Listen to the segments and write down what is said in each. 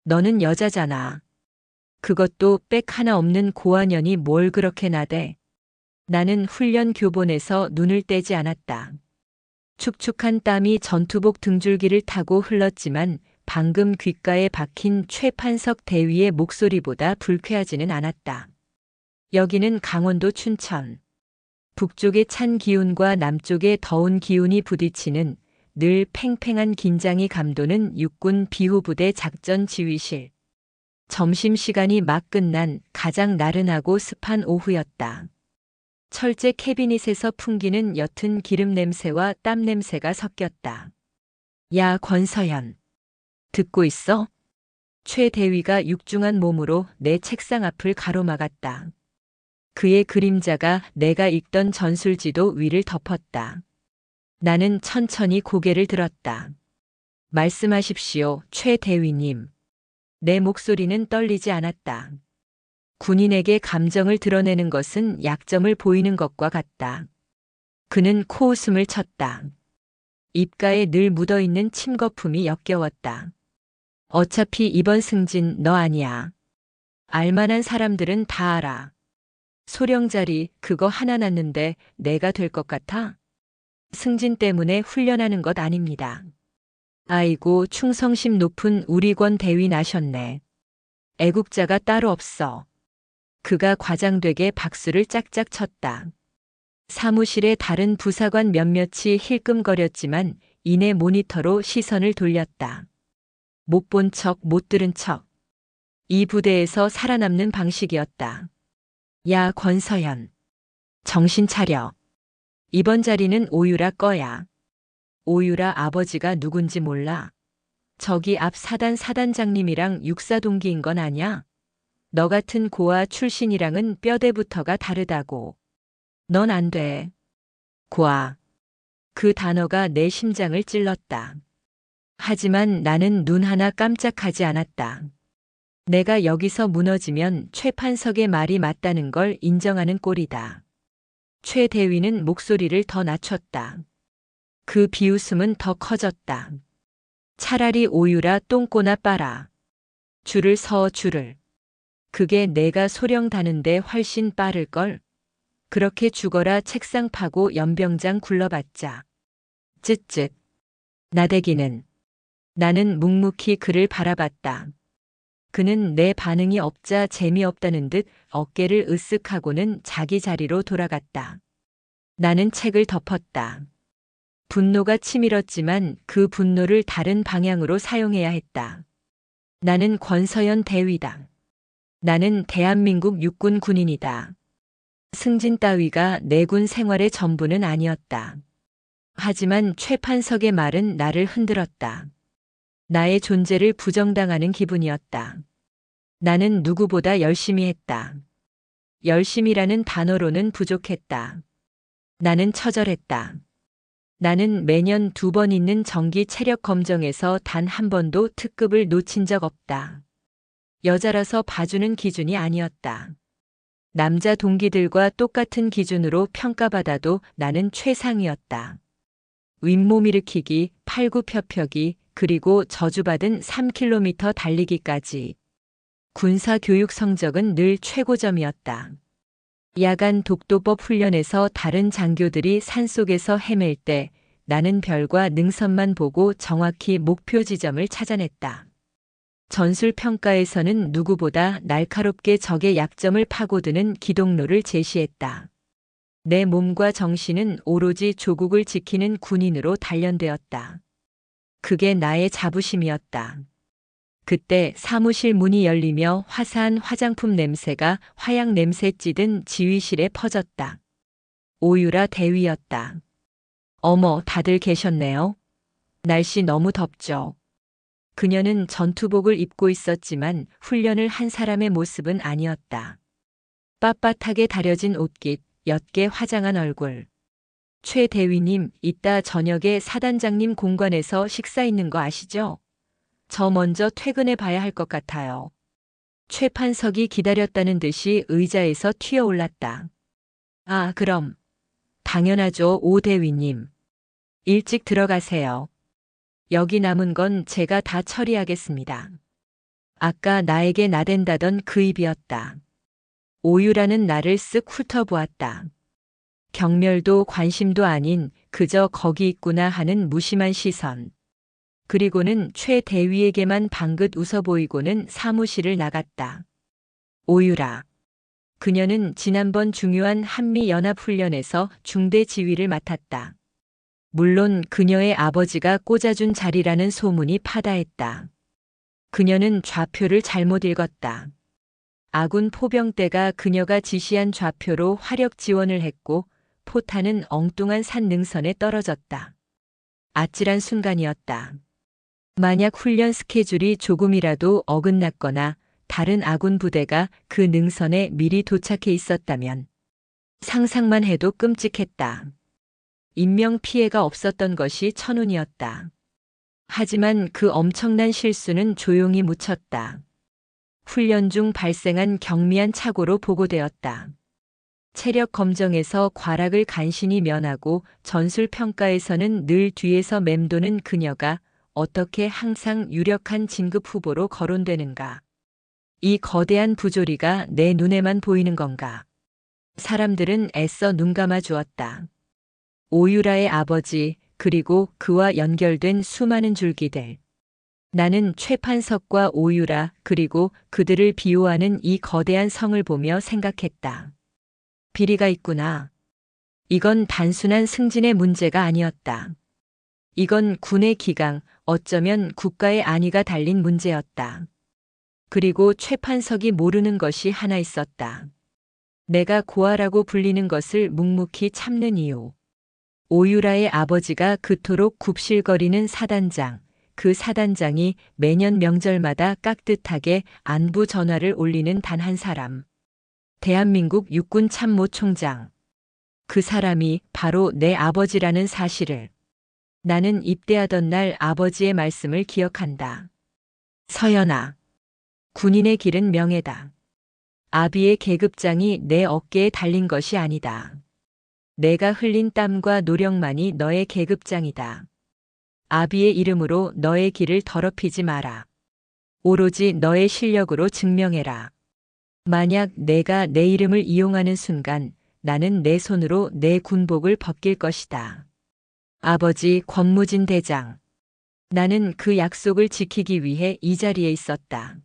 너는 여자잖아. 그것도 백 하나 없는 고아년이 뭘 그렇게 나대. 나는 훈련 교본에서 눈을 떼지 않았다. 축축한 땀이 전투복 등줄기를 타고 흘렀지만 방금 귓가에 박힌 최판석 대위의 목소리보다 불쾌하지는 않았다. 여기는 강원도 춘천. 북쪽의 찬 기운과 남쪽의 더운 기운이 부딪히는 늘 팽팽한 긴장이 감도는 육군 비호부대 작전 지휘실. 점심시간이 막 끝난 가장 나른하고 습한 오후였다. 철제 캐비닛에서 풍기는 옅은 기름 냄새와 땀 냄새가 섞였다. 야, 권서현. 듣고 있어? 최 대위가 육중한 몸으로 내 책상 앞을 가로막았다. 그의 그림자가 내가 읽던 전술지도 위를 덮었다. 나는 천천히 고개를 들었다. 말씀하십시오, 최 대위님. 내 목소리는 떨리지 않았다. 군인에게 감정을 드러내는 것은 약점을 보이는 것과 같다. 그는 코웃음을 쳤다. 입가에 늘 묻어있는 침 거품이 역겨웠다. 어차피 이번 승진 너 아니야. 알만한 사람들은 다 알아. 소령자리 그거 하나 났는데 내가 될 것 같아? 승진 때문에 훈련하는 것 아닙니다. 아이고, 충성심 높은 우리 권 대위 나셨네. 애국자가 따로 없어. 그가 과장되게 박수를 짝짝 쳤다. 사무실의 다른 부사관 몇몇이 힐끔거렸지만 이내 모니터로 시선을 돌렸다. 못 본 척, 못 들은 척. 이 부대에서 살아남는 방식이었다. 야, 권서현. 정신 차려. 이번 자리는 오유라 거야. 오유라 아버지가 누군지 몰라. 저기 앞 사단 사단장님이랑 육사 동기인 건 아냐? 너 같은 고아 출신이랑은 뼈대부터가 다르다고. 넌 안 돼. 고아. 그 단어가 내 심장을 찔렀다. 하지만 나는 눈 하나 깜짝하지 않았다. 내가 여기서 무너지면 최판석의 말이 맞다는 걸 인정하는 꼴이다. 최 대위는 목소리를 더 낮췄다. 그 비웃음은 더 커졌다. 차라리 오유라 똥꼬나 빨아. 줄을 서 줄을. 그게 내가 소령 다는데 훨씬 빠를걸. 그렇게 죽어라 책상 파고 연병장 굴러봤자. 쯧쯧. 나대기는. 나는 묵묵히 그를 바라봤다. 그는 내 반응이 없자 재미없다는 듯 어깨를 으쓱하고는 자기 자리로 돌아갔다. 나는 책을 덮었다. 분노가 치밀었지만 그 분노를 다른 방향으로 사용해야 했다. 나는 권서현 대위다. 나는 대한민국 육군 군인이다. 승진 따위가 내군 생활의 전부는 아니었다. 하지만 최판석의 말은 나를 흔들었다. 나의 존재를 부정당하는 기분이었다. 나는 누구보다 열심히 했다. 열심이라는 단어로는 부족했다. 나는 처절했다. 나는 매년 2번 있는 정기 체력 검정에서 단 한 번도 특급을 놓친 적 없다. 여자라서 봐주는 기준이 아니었다. 남자 동기들과 똑같은 기준으로 평가받아도 나는 최상이었다. 윗몸 일으키기, 팔굽혀펴기, 그리고 저주받은 3km 달리기까지. 군사 교육 성적은 늘 최고점이었다. 야간 독도법 훈련에서 다른 장교들이 산속에서 헤맬 때 나는 별과 능선만 보고 정확히 목표 지점을 찾아냈다. 전술평가에서는 누구보다 날카롭게 적의 약점을 파고드는 기동로를 제시했다. 내 몸과 정신은 오로지 조국을 지키는 군인으로 단련되었다. 그게 나의 자부심이었다. 그때 사무실 문이 열리며 화사한 화장품 냄새가 화약 냄새 찌든 지휘실에 퍼졌다. 오유라 대위였다. 어머, 다들 계셨네요. 날씨 너무 덥죠. 그녀는 전투복을 입고 있었지만 훈련을 한 사람의 모습은 아니었다. 빳빳하게 다려진 옷깃, 옅게 화장한 얼굴. 최 대위님, 이따 저녁에 사단장님 공관에서 식사 있는 거 아시죠? 저 먼저 퇴근해 봐야 할 것 같아요. 최판석이 기다렸다는 듯이 의자에서 튀어올랐다. 아, 그럼. 당연하죠, 오 대위님. 일찍 들어가세요. 여기 남은 건 제가 다 처리하겠습니다. 아까 나에게 나댄다던 그 입이었다. 오유라는 나를 쓱 훑어보았다. 경멸도 관심도 아닌 그저 거기 있구나 하는 무심한 시선. 그리고는 최 대위에게만 방긋 웃어 보이고는 사무실을 나갔다. 오유라. 그녀는 지난번 중요한 한미연합훈련에서 중대 지휘를 맡았다. 물론 그녀의 아버지가 꽂아준 자리라는 소문이 파다했다. 그녀는 좌표를 잘못 읽었다. 아군 포병대가 그녀가 지시한 좌표로 화력 지원을 했고 포탄은 엉뚱한 산 능선에 떨어졌다. 아찔한 순간이었다. 만약 훈련 스케줄이 조금이라도 어긋났거나 다른 아군 부대가 그 능선에 미리 도착해 있었다면 상상만 해도 끔찍했다. 인명 피해가 없었던 것이 천운이었다. 하지만 그 엄청난 실수는 조용히 묻혔다. 훈련 중 발생한 경미한 착오로 보고되었다. 체력 검정에서 과락을 간신히 면하고 전술 평가에서는 늘 뒤에서 맴도는 그녀가 어떻게 항상 유력한 진급 후보로 거론되는가? 이 거대한 부조리가 내 눈에만 보이는 건가? 사람들은 애써 눈 감아 주었다. 오유라의 아버지, 그리고 그와 연결된 수많은 줄기들. 나는 최판석과 오유라, 그리고 그들을 비호하는 이 거대한 성을 보며 생각했다. 비리가 있구나. 이건 단순한 승진의 문제가 아니었다. 이건 군의 기강, 어쩌면 국가의 안위가 달린 문제였다. 그리고 최판석이 모르는 것이 하나 있었다. 내가 고아라고 불리는 것을 묵묵히 참는 이유. 오유라의 아버지가 그토록 굽실거리는 사단장, 그 사단장이 매년 명절마다 깍듯하게 안부 전화를 올리는 단 한 사람. 대한민국 육군 참모총장. 그 사람이 바로 내 아버지라는 사실을. 나는 입대하던 날 아버지의 말씀을 기억한다. 서연아. 군인의 길은 명예다. 아비의 계급장이 내 어깨에 달린 것이 아니다. 내가 흘린 땀과 노력만이 너의 계급장이다. 아비의 이름으로 너의 길을 더럽히지 마라. 오로지 너의 실력으로 증명해라. 만약 내가 내 이름을 이용하는 순간 나는 내 손으로 내 군복을 벗길 것이다. 아버지 권무진 대장. 나는 그 약속을 지키기 위해 이 자리에 있었다.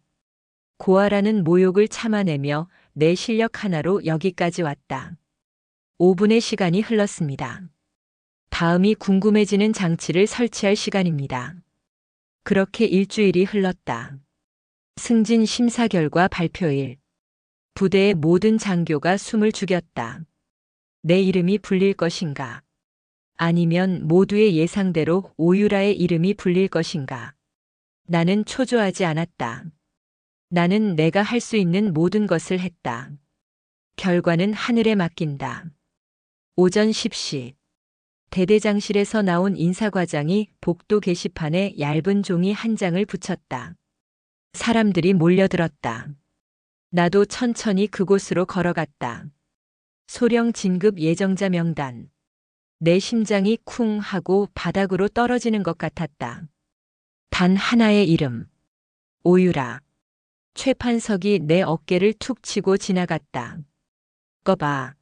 고아라는 모욕을 참아내며 내 실력 하나로 여기까지 왔다. 5분의 시간이 흘렀습니다. 다음이 궁금해지는 장치를 설치할 시간입니다. 그렇게 일주일이 흘렀다. 승진 심사 결과 발표일. 부대의 모든 장교가 숨을 죽였다. 내 이름이 불릴 것인가? 아니면 모두의 예상대로 오유라의 이름이 불릴 것인가? 나는 초조하지 않았다. 나는 내가 할 수 있는 모든 것을 했다. 결과는 하늘에 맡긴다. 오전 10시. 대대장실에서 나온 인사과장이 복도 게시판에 얇은 종이 한 장을 붙였다. 사람들이 몰려들었다. 나도 천천히 그곳으로 걸어갔다. 소령 진급 예정자 명단. 내 심장이 쿵 하고 바닥으로 떨어지는 것 같았다. 단 하나의 이름. 오유라. 최판석이 내 어깨를 툭 치고 지나갔다. 꺼봐.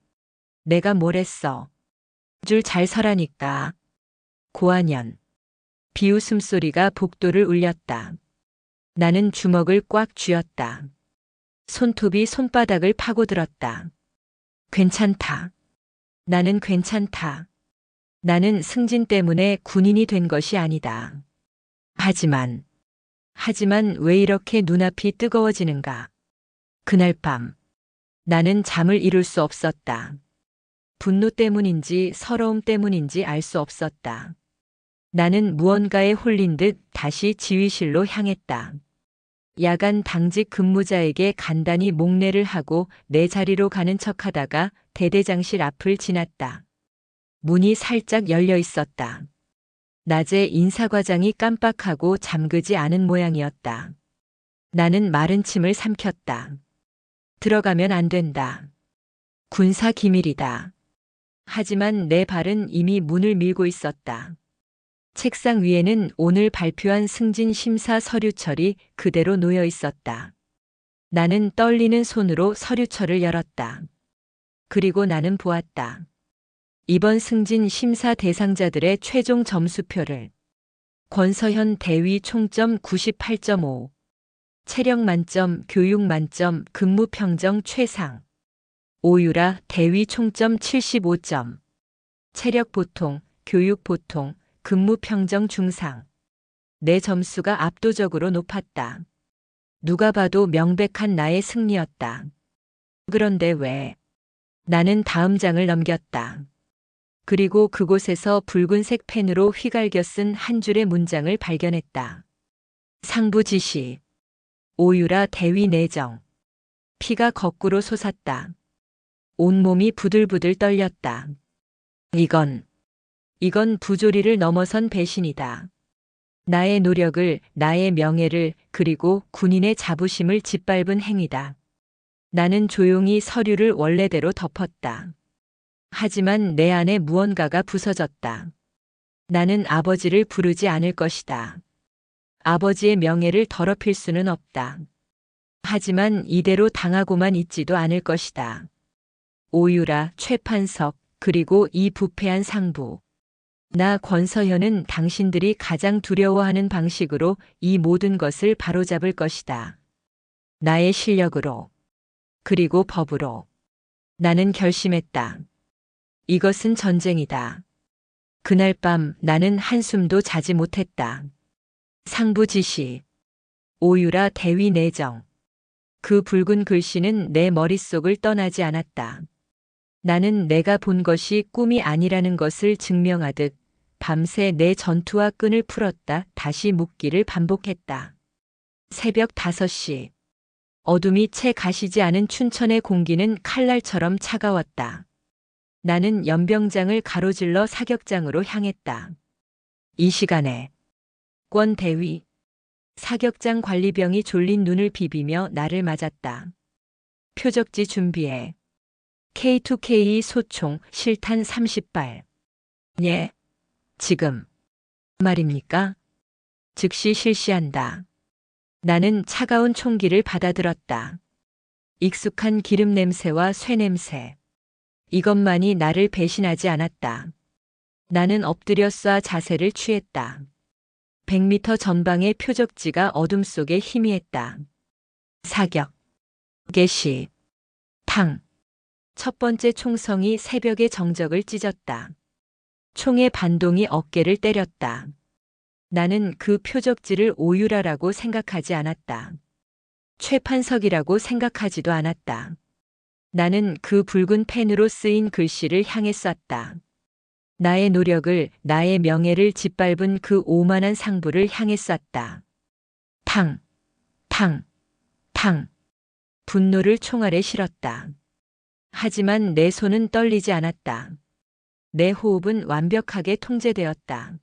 내가 뭘 했어. 줄 잘 서라니까. 고한연. 비웃음 소리가 복도를 울렸다. 나는 주먹을 꽉 쥐었다. 손톱이 손바닥을 파고들었다. 괜찮다. 나는 괜찮다. 나는 승진 때문에 군인이 된 것이 아니다. 하지만 왜 이렇게 눈앞이 뜨거워지는가? 그날 밤, 나는 잠을 이룰 수 없었다. 분노 때문인지 서러움 때문인지 알 수 없었다. 나는 무언가에 홀린 듯 다시 지휘실로 향했다. 야간 당직 근무자에게 간단히 목례를 하고 내 자리로 가는 척하다가 대대장실 앞을 지났다. 문이 살짝 열려 있었다. 낮에 인사과장이 깜빡하고 잠그지 않은 모양이었다. 나는 마른 침을 삼켰다. 들어가면 안 된다. 군사 기밀이다. 하지만 내 발은 이미 문을 밀고 있었다. 책상 위에는 오늘 발표한 승진 심사 서류철이 그대로 놓여 있었다. 나는 떨리는 손으로 서류철을 열었다. 그리고 나는 보았다. 이번 승진 심사 대상자들의 최종 점수표를. 권서현 대위 총점 98.5. 체력 만점, 교육 만점, 근무 평정 최상. 오유라 대위 총점 75점. 체력 보통, 교육 보통, 근무 평정 중상. 내 점수가 압도적으로 높았다. 누가 봐도 명백한 나의 승리였다. 그런데 왜? 나는 다음 장을 넘겼다. 그리고 그곳에서 붉은색 펜으로 휘갈겨 쓴 한 줄의 문장을 발견했다. 상부 지시. 오유라 대위 내정. 피가 거꾸로 솟았다. 온몸이 부들부들 떨렸다. 이건 부조리를 넘어선 배신이다. 나의 노력을, 나의 명예를, 그리고 군인의 자부심을 짓밟은 행위다. 나는 조용히 서류를 원래대로 덮었다. 하지만 내 안에 무언가가 부서졌다. 나는 아버지를 부르지 않을 것이다. 아버지의 명예를 더럽힐 수는 없다. 하지만 이대로 당하고만 있지도 않을 것이다. 오유라, 최판석, 그리고 이 부패한 상부. 나 권서현은 당신들이 가장 두려워하는 방식으로 이 모든 것을 바로잡을 것이다. 나의 실력으로. 그리고 법으로. 나는 결심했다. 이것은 전쟁이다. 그날 밤 나는 한숨도 자지 못했다. 상부 지시. 오유라 대위 내정. 그 붉은 글씨는 내 머릿속을 떠나지 않았다. 나는 내가 본 것이 꿈이 아니라는 것을 증명하듯 밤새 내 전투와 끈을 풀었다 다시 묻기를 반복했다. 새벽 5시. 어둠이 채 가시지 않은 춘천의 공기는 칼날처럼 차가웠다. 나는 연병장을 가로질러 사격장으로 향했다. 이 시간에 권 대위. 사격장 관리병이 졸린 눈을 비비며 나를 맞았다. 표적지 준비해. K2K 소총 실탄 30발. 예. 지금. 말입니까? 즉시 실시한다. 나는 차가운 총기를 받아들었다. 익숙한 기름 냄새와 쇠 냄새. 이것만이 나를 배신하지 않았다. 나는 엎드려 쏴 자세를 취했다. 100m 전방의 표적지가 어둠 속에 희미했다. 사격. 개시. 탕. 첫 번째 총성이 새벽의 정적을 찢었다. 총의 반동이 어깨를 때렸다. 나는 그 표적지를 오유라라고 생각하지 않았다. 최판석이라고 생각하지도 않았다. 나는 그 붉은 펜으로 쓰인 글씨를 향해 쐈다. 나의 노력을, 나의 명예를 짓밟은 그 오만한 상부를 향해 쐈다. 탕, 탕, 탕. 분노를 총알에 실었다. 하지만 내 손은 떨리지 않았다. 내 호흡은 완벽하게 통제되었다.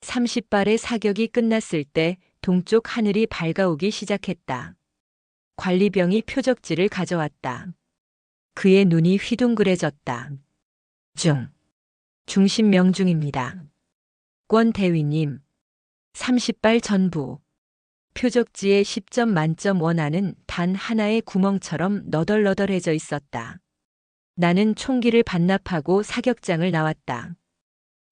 30발의 사격이 끝났을 때 동쪽 하늘이 밝아오기 시작했다. 관리병이 표적지를 가져왔다. 그의 눈이 휘둥그레졌다. 중심 명중입니다. 권 대위님. 30발 전부. 표적지의 10점 만점 원안은 단 하나의 구멍처럼 너덜너덜해져 있었다. 나는 총기를 반납하고 사격장을 나왔다.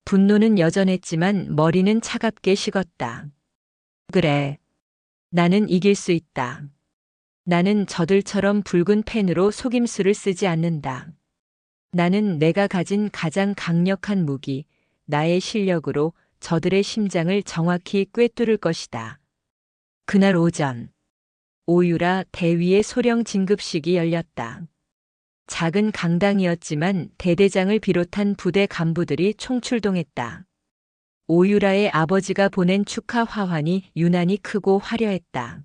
분노는 여전했지만 머리는 차갑게 식었다. 그래. 나는 이길 수 있다. 나는 저들처럼 붉은 펜으로 속임수를 쓰지 않는다. 나는 내가 가진 가장 강력한 무기, 나의 실력으로 저들의 심장을 정확히 꿰뚫을 것이다. 그날 오전, 오유라 대위의 소령 진급식이 열렸다. 작은 강당이었지만 대대장을 비롯한 부대 간부들이 총출동했다. 오유라의 아버지가 보낸 축하 화환이 유난히 크고 화려했다.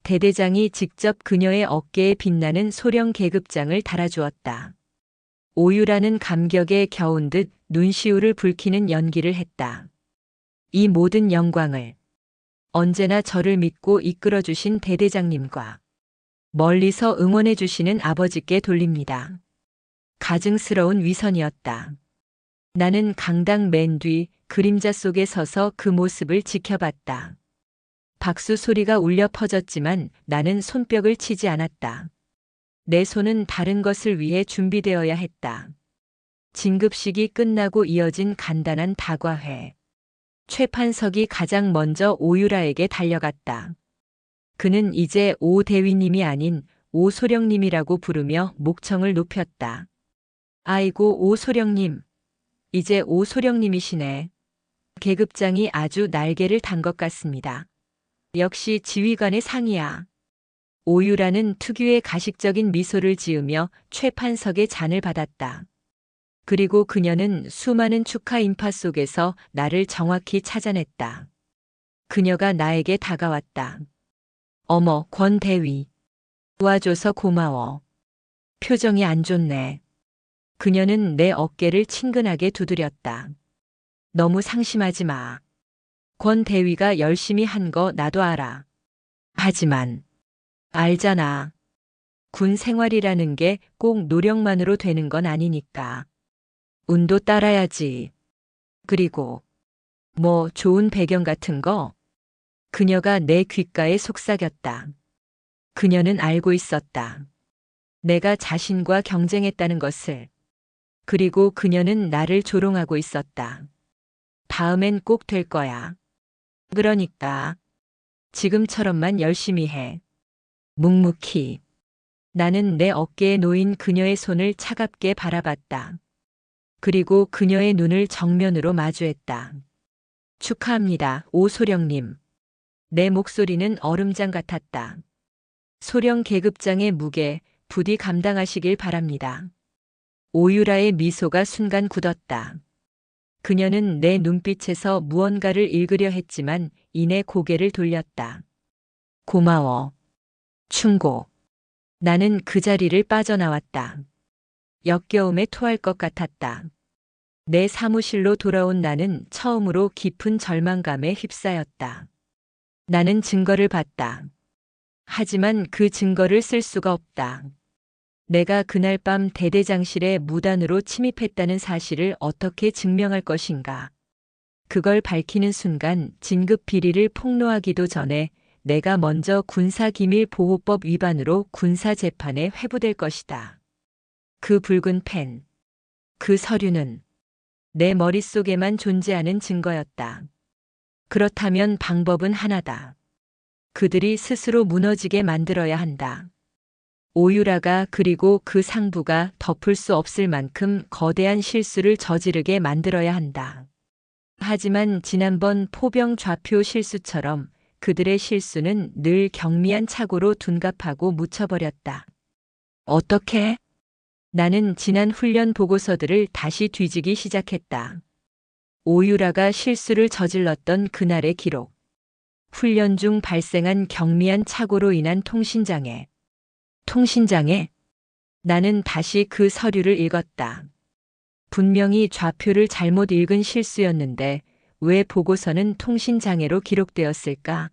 대대장이 직접 그녀의 어깨에 빛나는 소령 계급장을 달아주었다. 오유라는 감격에 겨운 듯 눈시울을 붉히는 연기를 했다. 이 모든 영광을 언제나 저를 믿고 이끌어주신 대대장님과 멀리서 응원해주시는 아버지께 돌립니다. 가증스러운 위선이었다. 나는 강당 맨 뒤 그림자 속에 서서 그 모습을 지켜봤다. 박수 소리가 울려 퍼졌지만 나는 손뼉을 치지 않았다. 내 손은 다른 것을 위해 준비되어야 했다. 진급식이 끝나고 이어진 간단한 다과회. 최 판석이 가장 먼저 오유라에게 달려갔다. 그는 이제 오 대위님이 아닌 오소령님이라고 부르며 목청을 높였다. 아이고 오소령님. 이제 오소령님이시네. 계급장이 아주 날개를 단 것 같습니다. 역시 지휘관의 상이야. 오유라는 특유의 가식적인 미소를 지으며 최 판석의 잔을 받았다. 그리고 그녀는 수많은 축하 인파 속에서 나를 정확히 찾아냈다. 그녀가 나에게 다가왔다. 어머, 권 대위. 도와줘서 고마워. 표정이 안 좋네. 그녀는 내 어깨를 친근하게 두드렸다. 너무 상심하지 마. 권 대위가 열심히 한 거 나도 알아. 하지만, 알잖아. 군 생활이라는 게 꼭 노력만으로 되는 건 아니니까. 운도 따라야지. 그리고, 뭐 좋은 배경 같은 거? 그녀가 내 귓가에 속삭였다. 그녀는 알고 있었다. 내가 자신과 경쟁했다는 것을. 그리고 그녀는 나를 조롱하고 있었다. 다음엔 꼭 될 거야. 그러니까 지금처럼만 열심히 해. 묵묵히. 나는 내 어깨에 놓인 그녀의 손을 차갑게 바라봤다. 그리고 그녀의 눈을 정면으로 마주했다. 축하합니다, 오소령님. 내 목소리는 얼음장 같았다. 소령 계급장의 무게 부디 감당하시길 바랍니다. 오유라의 미소가 순간 굳었다. 그녀는 내 눈빛에서 무언가를 읽으려 했지만 이내 고개를 돌렸다. 고마워. 충고. 나는 그 자리를 빠져나왔다. 역겨움에 토할 것 같았다. 내 사무실로 돌아온 나는 처음으로 깊은 절망감에 휩싸였다. 나는 증거를 봤다. 하지만 그 증거를 쓸 수가 없다. 내가 그날 밤 대대장실에 무단으로 침입했다는 사실을 어떻게 증명할 것인가. 그걸 밝히는 순간 진급 비리를 폭로하기도 전에 내가 먼저 군사기밀보호법 위반으로 군사재판에 회부될 것이다. 그 붉은 펜, 그 서류는 내 머릿속에만 존재하는 증거였다. 그렇다면 방법은 하나다. 그들이 스스로 무너지게 만들어야 한다. 오유라가 그리고 그 상부가 덮을 수 없을 만큼 거대한 실수를 저지르게 만들어야 한다. 하지만 지난번 포병 좌표 실수처럼 그들의 실수는 늘 경미한 착오로 둔갑하고 묻혀버렸다. 어떻게? 나는 지난 훈련 보고서들을 다시 뒤지기 시작했다. 오유라가 실수를 저질렀던 그날의 기록. 훈련 중 발생한 경미한 착오로 인한 통신장애. 통신장애? 나는 다시 그 서류를 읽었다. 분명히 좌표를 잘못 읽은 실수였는데 왜 보고서는 통신장애로 기록되었을까?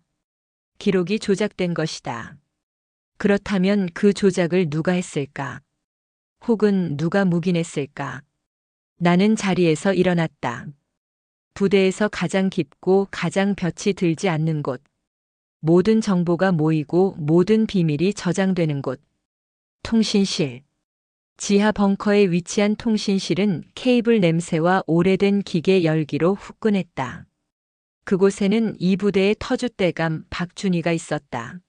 기록이 조작된 것이다. 그렇다면 그 조작을 누가 했을까? 혹은 누가 묵인했을까? 나는 자리에서 일어났다. 부대에서 가장 깊고 가장 볕이 들지 않는 곳. 모든 정보가 모이고 모든 비밀이 저장되는 곳. 통신실. 지하 벙커에 위치한 통신실은 케이블 냄새와 오래된 기계 열기로 후끈했다. 그곳에는 이 부대의 터줏대감 박준희가 있었다.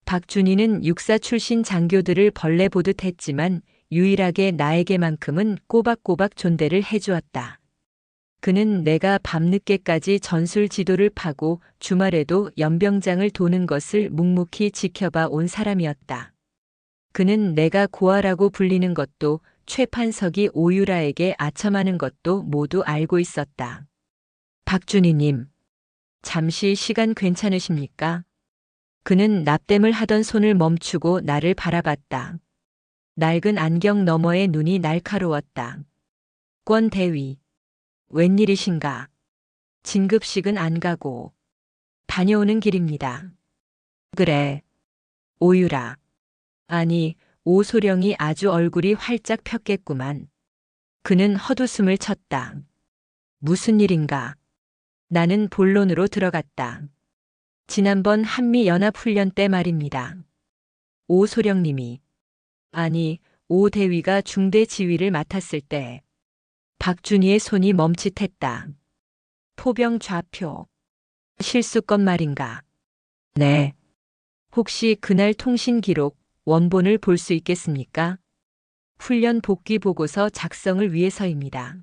박준희는 육사 출신 장교들을 벌레 보듯 했지만 유일하게 나에게만큼은 꼬박꼬박 존대를 해주었다. 그는 내가 밤늦게까지 전술 지도를 파고 주말에도 연병장을 도는 것을 묵묵히 지켜봐 온 사람이었다. 그는 내가 고아라고 불리는 것도 최 판석이 오유라에게 아첨하는 것도 모두 알고 있었다. 박준희님, 잠시 시간 괜찮으십니까? 그는 납땜을 하던 손을 멈추고 나를 바라봤다. 낡은 안경 너머의 눈이 날카로웠다. 권 대위. 웬일이신가? 진급식은 안 가고 다녀오는 길입니다. 그래. 오유라. 아니, 오소령이 아주 얼굴이 활짝 폈겠구만. 그는 헛웃음을 쳤다. 무슨 일인가? 나는 본론으로 들어갔다. 지난번 한미연합훈련 때 말입니다. 오 소령님이, 아니, 오 대위가 중대 지휘를 맡았을 때 박준희의 손이 멈칫했다. 포병 좌표. 실수건 말인가? 네. 혹시 그날 통신 기록 원본을 볼 수 있겠습니까? 훈련 복귀 보고서 작성을 위해서입니다.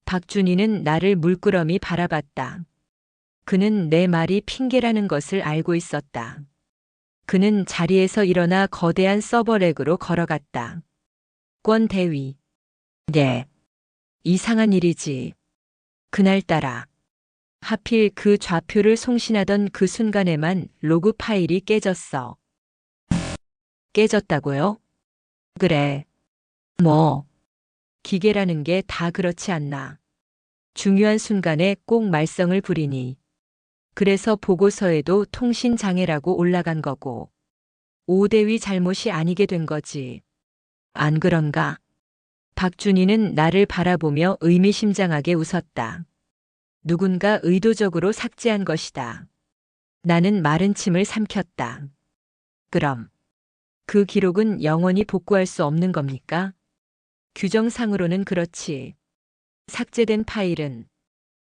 박준희는 나를 물끄러미 바라봤다. 그는 내 말이 핑계라는 것을 알고 있었다. 그는 자리에서 일어나 거대한 서버렉으로 걸어갔다. 권 대위. 네. 이상한 일이지. 그날따라. 하필 그 좌표를 송신하던 그 순간에만 로그 파일이 깨졌어. 깨졌다고요? 그래. 뭐. 기계라는 게 다 그렇지 않나. 중요한 순간에 꼭 말썽을 부리니. 그래서 보고서에도 통신장애라고 올라간 거고. 오대위 잘못이 아니게 된 거지. 안 그런가? 박준희는 나를 바라보며 의미심장하게 웃었다. 누군가 의도적으로 삭제한 것이다. 나는 마른 침을 삼켰다. 그럼 그 기록은 영원히 복구할 수 없는 겁니까? 규정상으로는 그렇지. 삭제된 파일은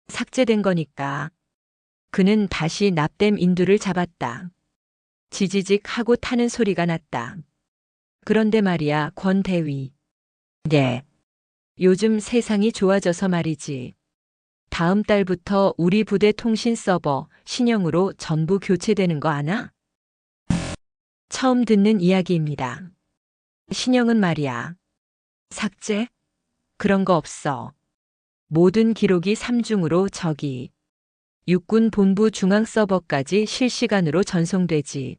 삭제된 거니까. 그는 다시 납땜 인두를 잡았다. 지지직 하고 타는 소리가 났다. 그런데 말이야, 권 대위. 네. 요즘 세상이 좋아져서 말이지. 다음 달부터 우리 부대 통신 서버 신형으로 전부 교체되는 거 아나? 처음 듣는 이야기입니다. 신형은 말이야. 삭제? 그런 거 없어. 모든 기록이 3중으로 저기 육군 본부 중앙 서버까지 실시간으로 전송되지.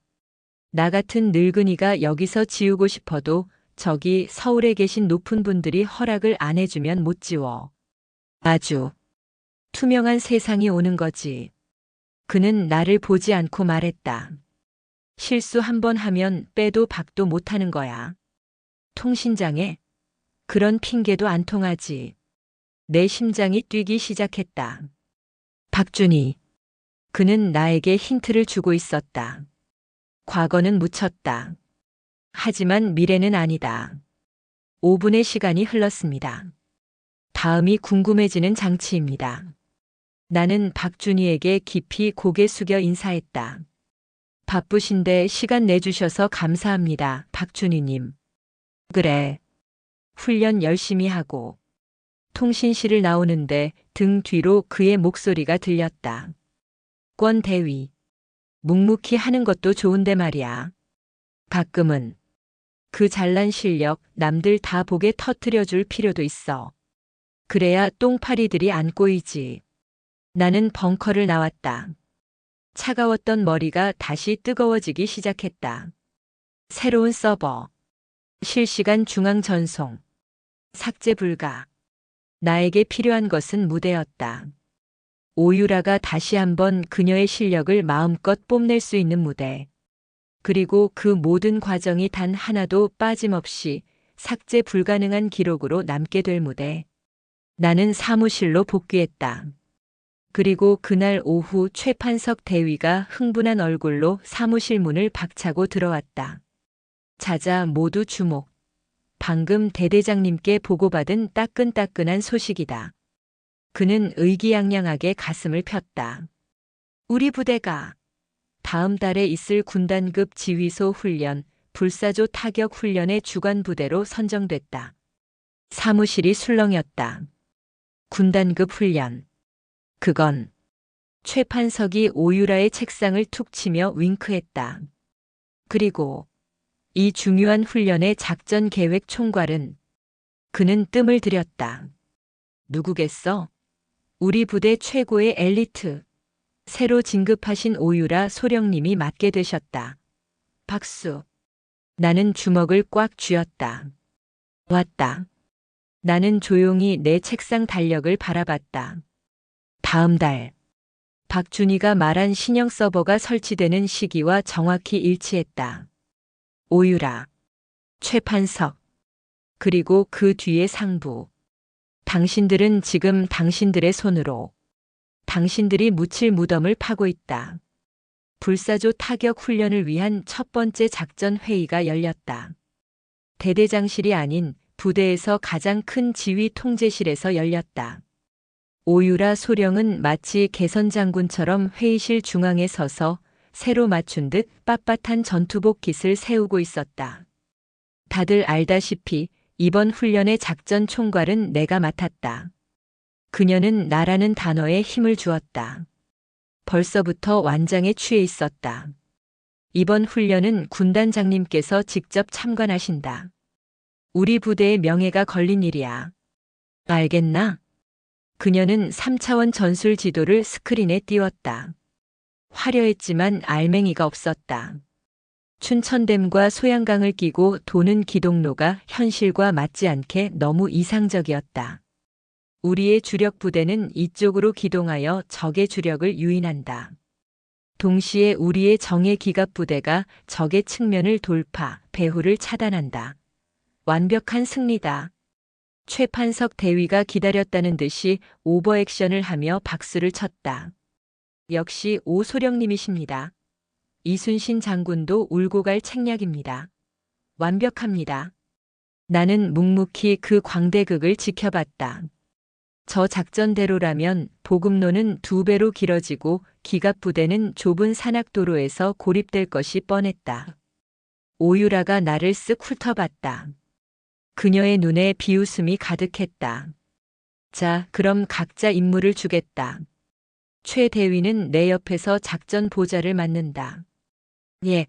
나 같은 늙은이가 여기서 지우고 싶어도 저기 서울에 계신 높은 분들이 허락을 안 해주면 못 지워. 아주 투명한 세상이 오는 거지. 그는 나를 보지 않고 말했다. 실수 한 번 하면 빼도 박도 못하는 거야. 통신장애? 그런 핑계도 안 통하지. 내 심장이 뛰기 시작했다. 박준희. 그는 나에게 힌트를 주고 있었다. 과거는 묻혔다. 하지만 미래는 아니다. 5분의 시간이 흘렀습니다. 다음이 궁금해지는 장치입니다. 나는 박준희에게 깊이 고개 숙여 인사했다. 바쁘신데 시간 내주셔서 감사합니다, 박준희님. 그래. 훈련 열심히 하고. 통신실을 나오는데 등 뒤로 그의 목소리가 들렸다. 권 대위. 묵묵히 하는 것도 좋은데 말이야. 가끔은 그 잘난 실력 남들 다 보게 터뜨려 줄 필요도 있어. 그래야 똥파리들이 안 꼬이지. 나는 벙커를 나왔다. 차가웠던 머리가 다시 뜨거워지기 시작했다. 새로운 서버. 실시간 중앙 전송. 삭제 불가. 나에게 필요한 것은 무대였다. 오유라가 다시 한번 그녀의 실력을 마음껏 뽐낼 수 있는 무대. 그리고 그 모든 과정이 단 하나도 빠짐없이 삭제 불가능한 기록으로 남게 될 무대. 나는 사무실로 복귀했다. 그리고 그날 오후 최판석 대위가 흥분한 얼굴로 사무실 문을 박차고 들어왔다. 자자 모두 주목. 방금 대대장님께 보고받은 따끈따끈한 소식이다. 그는 의기양양하게 가슴을 폈다. 우리 부대가 다음 달에 있을 군단급 지휘소 훈련, 불사조 타격 훈련의 주관 부대로 선정됐다. 사무실이 술렁였다. 군단급 훈련. 그건 최판석이 오유라의 책상을 툭 치며 윙크했다. 그리고 이 중요한 훈련의 작전 계획 총괄은 그는 뜸을 들였다. 누구겠어? 우리 부대 최고의 엘리트. 새로 진급하신 오유라 소령님이 맡게 되셨다. 박수. 나는 주먹을 꽉 쥐었다. 왔다. 나는 조용히 내 책상 달력을 바라봤다. 다음 달. 박준희가 말한 신형 서버가 설치되는 시기와 정확히 일치했다. 오유라, 최판석, 그리고 그 뒤에 상부. 당신들은 지금 당신들의 손으로 당신들이 묻힐 무덤을 파고 있다. 불사조 타격 훈련을 위한 첫 번째 작전 회의가 열렸다. 대대장실이 아닌 부대에서 가장 큰 지휘 통제실에서 열렸다. 오유라 소령은 마치 개선 장군처럼 회의실 중앙에 서서 새로 맞춘 듯 빳빳한 전투복 깃을 세우고 있었다. 다들 알다시피 이번 훈련의 작전 총괄은 내가 맡았다. 그녀는 나라는 단어에 힘을 주었다. 벌써부터 완장에 취해 있었다. 이번 훈련은 군단장님께서 직접 참관하신다. 우리 부대의 명예가 걸린 일이야. 알겠나? 그녀는 3차원 전술 지도를 스크린에 띄웠다. 화려했지만 알맹이가 없었다. 춘천댐과 소양강을 끼고 도는 기동로가 현실과 맞지 않게 너무 이상적이었다. 우리의 주력 부대는 이쪽으로 기동하여 적의 주력을 유인한다. 동시에 우리의 정예 기갑 부대가 적의 측면을 돌파, 배후를 차단한다. 완벽한 승리다. 최판석 대위가 기다렸다는 듯이 오버액션을 하며 박수를 쳤다. 역시 오소령님이십니다. 이순신 장군도 울고 갈 책략입니다. 완벽합니다. 나는 묵묵히 그 광대극을 지켜봤다. 저 작전대로라면 보급로는 2배로 길어지고 기갑부대는 좁은 산악도로에서 고립될 것이 뻔했다. 오유라가 나를 쓱 훑어봤다. 그녀의 눈에 비웃음이 가득했다. 자, 그럼 각자 임무를 주겠다. 최 대위는 내 옆에서 작전 보좌를 맡는다. 예,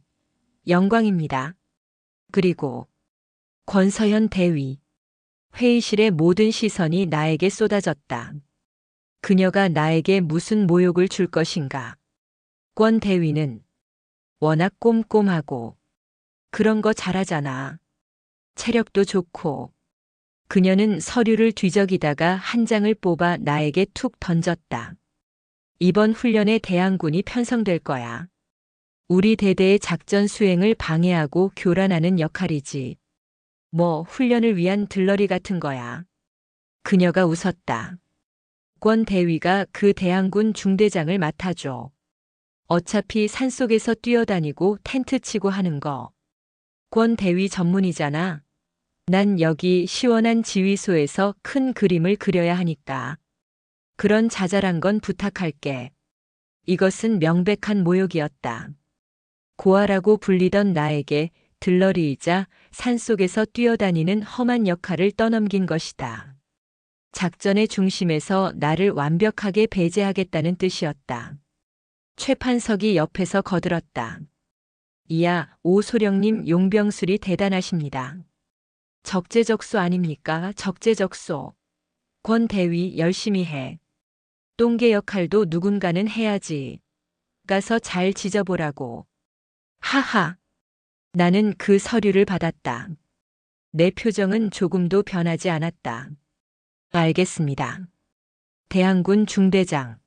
영광입니다. 그리고 권서현 대위. 회의실의 모든 시선이 나에게 쏟아졌다. 그녀가 나에게 무슨 모욕을 줄 것인가. 권 대위는 워낙 꼼꼼하고 그런 거 잘하잖아. 체력도 좋고. 그녀는 서류를 뒤적이다가 한 장을 뽑아 나에게 툭 던졌다. 이번 훈련에 대항군이 편성될 거야. 우리 대대의 작전 수행을 방해하고 교란하는 역할이지. 뭐 훈련을 위한 들러리 같은 거야. 그녀가 웃었다. 권 대위가 그 대항군 중대장을 맡아줘. 어차피 산속에서 뛰어다니고 텐트 치고 하는 거. 권 대위 전문이잖아. 난 여기 시원한 지휘소에서 큰 그림을 그려야 하니까. 그런 자잘한 건 부탁할게. 이것은 명백한 모욕이었다. 고아라고 불리던 나에게 들러리이자 산속에서 뛰어다니는 험한 역할을 떠넘긴 것이다. 작전의 중심에서 나를 완벽하게 배제하겠다는 뜻이었다. 최판석이 옆에서 거들었다. 이야, 오소령님 용병술이 대단하십니다. 적재적소 아닙니까? 적재적소. 권 대위 열심히 해. 똥개 역할도 누군가는 해야지. 가서 잘 지져보라고. 하하. 나는 그 서류를 받았다. 내 표정은 조금도 변하지 않았다. 알겠습니다. 대항군 중대장.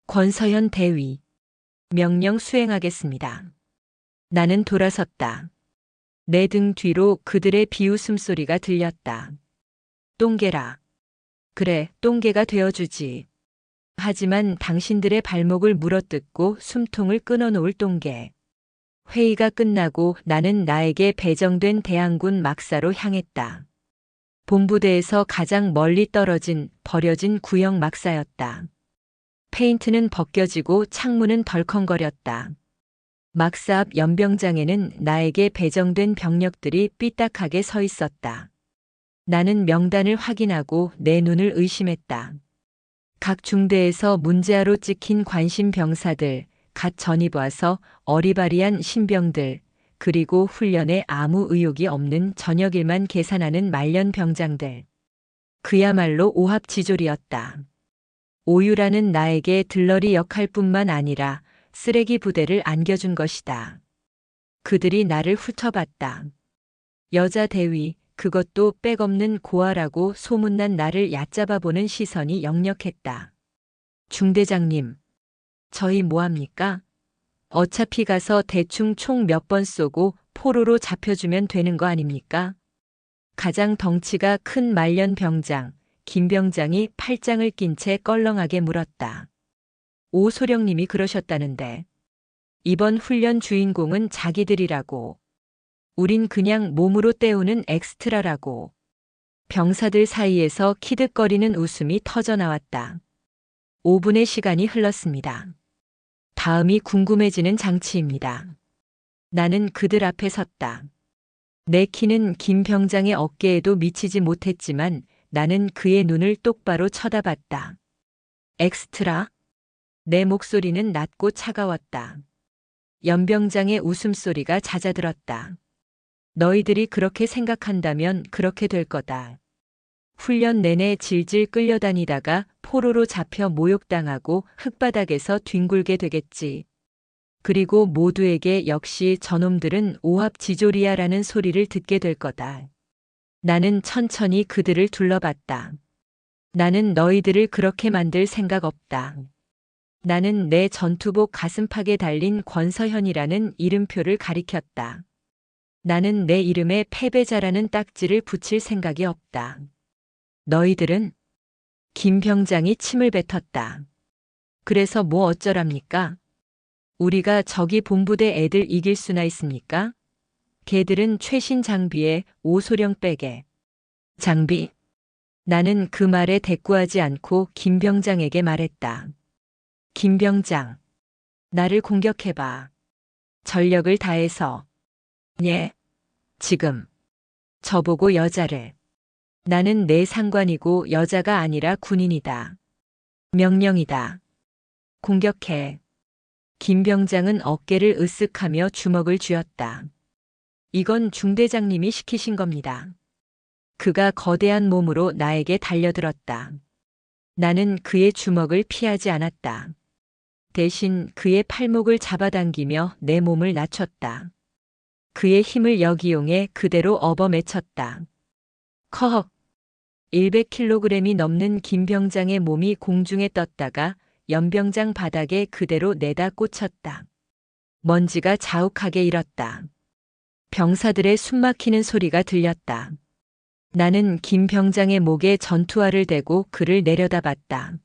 권서현 대위. 명령 수행하겠습니다. 나는 돌아섰다. 내 등 뒤로 그들의 비웃음 소리가 들렸다. 똥개라. 그래, 똥개가 되어주지. 하지만 당신들의 발목을 물어뜯고 숨통을 끊어놓을 똥개. 회의가 끝나고 나는 나에게 배정된 대항군 막사로 향했다. 본부대에서 가장 멀리 떨어진 버려진 구형 막사였다. 페인트는 벗겨지고 창문은 덜컹거렸다. 막사 앞 연병장에는 나에게 배정된 병력들이 삐딱하게 서 있었다. 나는 명단을 확인하고 내 눈을 의심했다. 각 중대에서 문제아로 찍힌 관심 병사들, 갓 전입 와서 어리바리한 신병들, 그리고 훈련에 아무 의욕이 없는 저녁일만 계산하는 말년 병장들. 그야말로 오합지졸이었다. 오유라는 나에게 들러리 역할뿐만 아니라 쓰레기 부대를 안겨준 것이다. 그들이 나를 훑어봤다. 여자 대위, 그것도 백없는 고아라고 소문난 나를 얕잡아보는 시선이 역력했다. 중대장님, 저희 뭐합니까? 어차피 가서 대충 총 몇 번 쏘고 포로로 잡혀주면 되는 거 아닙니까? 가장 덩치가 큰 말년 병장, 김병장이 팔짱을 낀 채 껄렁하게 물었다. 오소령님이 그러셨다는데. 이번 훈련 주인공은 자기들이라고. 우린 그냥 몸으로 때우는 엑스트라라고. 병사들 사이에서 키득거리는 웃음이 터져나왔다. 5분의 시간이 흘렀습니다. 다음이 궁금해지는 장치입니다. 나는 그들 앞에 섰다. 내 키는 김 병장의 어깨에도 미치지 못했지만 나는 그의 눈을 똑바로 쳐다봤다. 엑스트라? 내 목소리는 낮고 차가웠다. 연병장의 웃음소리가 잦아들었다. 너희들이 그렇게 생각한다면 그렇게 될 거다. 훈련 내내 질질 끌려다니다가 포로로 잡혀 모욕당하고 흙바닥에서 뒹굴게 되겠지. 그리고 모두에게 역시 저놈들은 오합지졸이야라는 소리를 듣게 될 거다. 나는 천천히 그들을 둘러봤다. 나는 너희들을 그렇게 만들 생각 없다. 나는 내 전투복 가슴팍에 달린 권서현이라는 이름표를 가리켰다. 나는 내 이름에 패배자라는 딱지를 붙일 생각이 없다. 너희들은? 김 병장이 침을 뱉었다. 그래서 뭐 어쩌랍니까? 우리가 저기 본부대 애들 이길 수나 있습니까? 걔들은 최신 장비에 오소령 빼게. 장비? 나는 그 말에 대꾸하지 않고 김 병장에게 말했다. 김 병장, 나를 공격해봐. 전력을 다해서. 예, 지금. 저보고 여자를. 나는 내 상관이고 여자가 아니라 군인이다. 명령이다. 공격해. 김 병장은 어깨를 으쓱하며 주먹을 쥐었다. 이건 중대장님이 시키신 겁니다. 그가 거대한 몸으로 나에게 달려들었다. 나는 그의 주먹을 피하지 않았다. 대신 그의 팔목을 잡아당기며 내 몸을 낮췄다. 그의 힘을 역이용해 그대로 업어매쳤다. 커헉. 100kg이 넘는 김 병장의 몸이 공중에 떴다가 연병장 바닥에 그대로 내다 꽂혔다. 먼지가 자욱하게 일었다. 병사들의 숨막히는 소리가 들렸다. 나는 김 병장의 목에 전투화를 대고 그를 내려다봤다.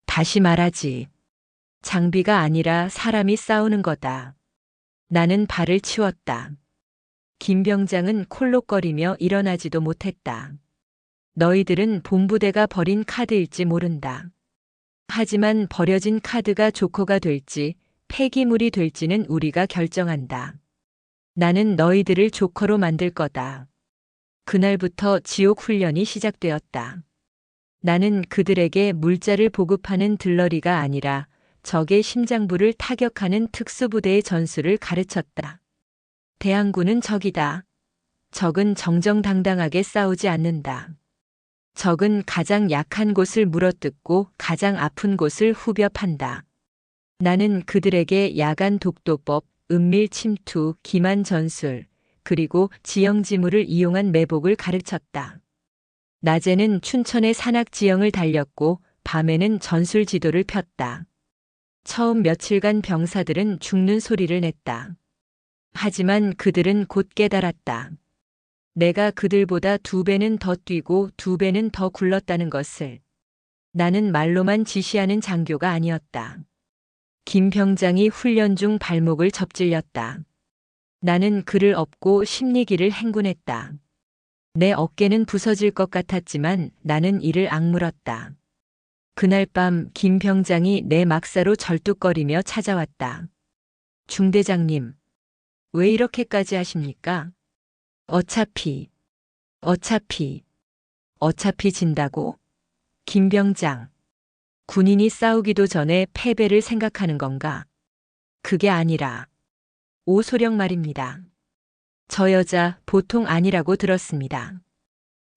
다시 말하지. 장비가 아니라 사람이 싸우는 거다. 나는 발을 치웠다. 김 병장은 콜록거리며 일어나지도 못했다. 너희들은 본부대가 버린 카드일지 모른다. 하지만 버려진 카드가 조커가 될지 폐기물이 될지는 우리가 결정한다. 나는 너희들을 조커로 만들 거다. 그날부터 지옥 훈련이 시작되었다. 나는 그들에게 물자를 보급하는 들러리가 아니라 적의 심장부를 타격하는 특수부대의 전술을 가르쳤다. 대항군은 적이다. 적은 정정당당하게 싸우지 않는다. 적은 가장 약한 곳을 물어뜯고 가장 아픈 곳을 후벼 판다. 나는 그들에게 야간 독도법, 은밀 침투, 기만 전술, 그리고 지형지물을 이용한 매복을 가르쳤다. 낮에는 춘천의 산악 지형을 달렸고 밤에는 전술 지도를 폈다. 처음 며칠간 병사들은 죽는 소리를 냈다. 하지만 그들은 곧 깨달았다. 내가 그들보다 2배는 더 뛰고 2배는 더 굴렀다는 것을. 나는 말로만 지시하는 장교가 아니었다. 김 병장이 훈련 중 발목을 접질렸다. 나는 그를 업고 심리기를 행군했다. 내 어깨는 부서질 것 같았지만 나는 이를 악물었다. 그날 밤 김 병장이 내 막사로 절뚝거리며 찾아왔다. 중대장님, 왜 이렇게까지 하십니까? 어차피 진다고? 김 병장, 군인이 싸우기도 전에 패배를 생각하는 건가? 그게 아니라 오소령 말입니다. 저 여자 보통 아니라고 들었습니다.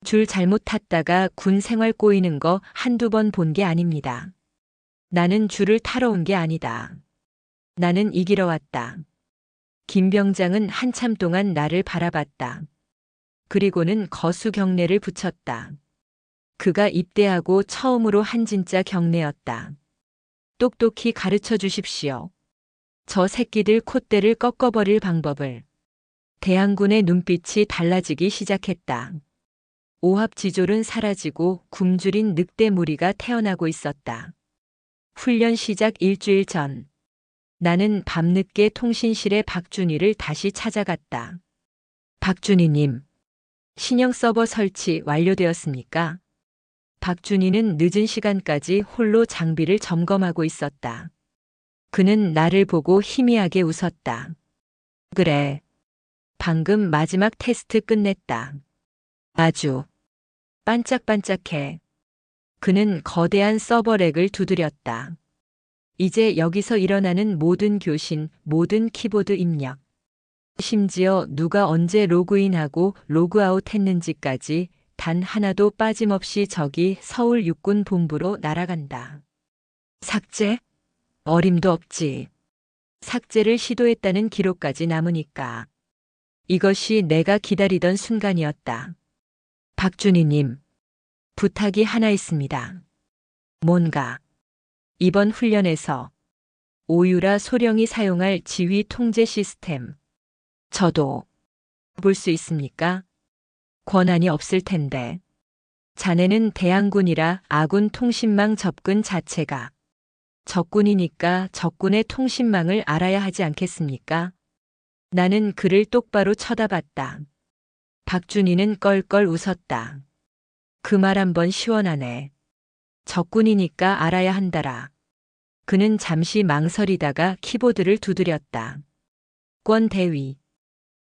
줄 잘못 탔다가 군 생활 꼬이는 거 한두 번 본 게 아닙니다. 나는 줄을 타러 온 게 아니다. 나는 이기러 왔다. 김 병장은 한참 동안 나를 바라봤다. 그리고는 거수 경례를 붙였다. 그가 입대하고 처음으로 한 진짜 경례였다. 똑똑히 가르쳐 주십시오. 저 새끼들 콧대를 꺾어버릴 방법을. 대항군의 눈빛이 달라지기 시작했다. 오합지졸은 사라지고 굶주린 늑대 무리가 태어나고 있었다. 훈련 시작 일주일 전, 나는 밤늦게 통신실의 박준희를 다시 찾아갔다. 박준희님, 신형 서버 설치 완료되었습니까? 박준희는 늦은 시간까지 홀로 장비를 점검하고 있었다. 그는 나를 보고 희미하게 웃었다. 그래. 방금 마지막 테스트 끝냈다. 아주 반짝반짝해. 그는 거대한 서버렉을 두드렸다. 이제 여기서 일어나는 모든 교신, 모든 키보드 입력, 심지어 누가 언제 로그인하고 로그아웃 했는지까지 단 하나도 빠짐없이 저기 서울 육군 본부로 날아간다. 삭제? 어림도 없지. 삭제를 시도했다는 기록까지 남으니까. 이것이 내가 기다리던 순간이었다. 박준희님, 부탁이 하나 있습니다. 뭔가. 이번 훈련에서 오유라 소령이 사용할 지휘 통제 시스템, 저도 볼 수 있습니까? 권한이 없을 텐데. 자네는 대항군이라 아군 통신망 접근 자체가 적군이니까 적군의 통신망을 알아야 하지 않겠습니까? 나는 그를 똑바로 쳐다봤다. 박준희는 껄껄 웃었다. 그 말 한번 시원하네. 적군이니까 알아야 한다라. 그는 잠시 망설이다가 키보드를 두드렸다. 권 대위.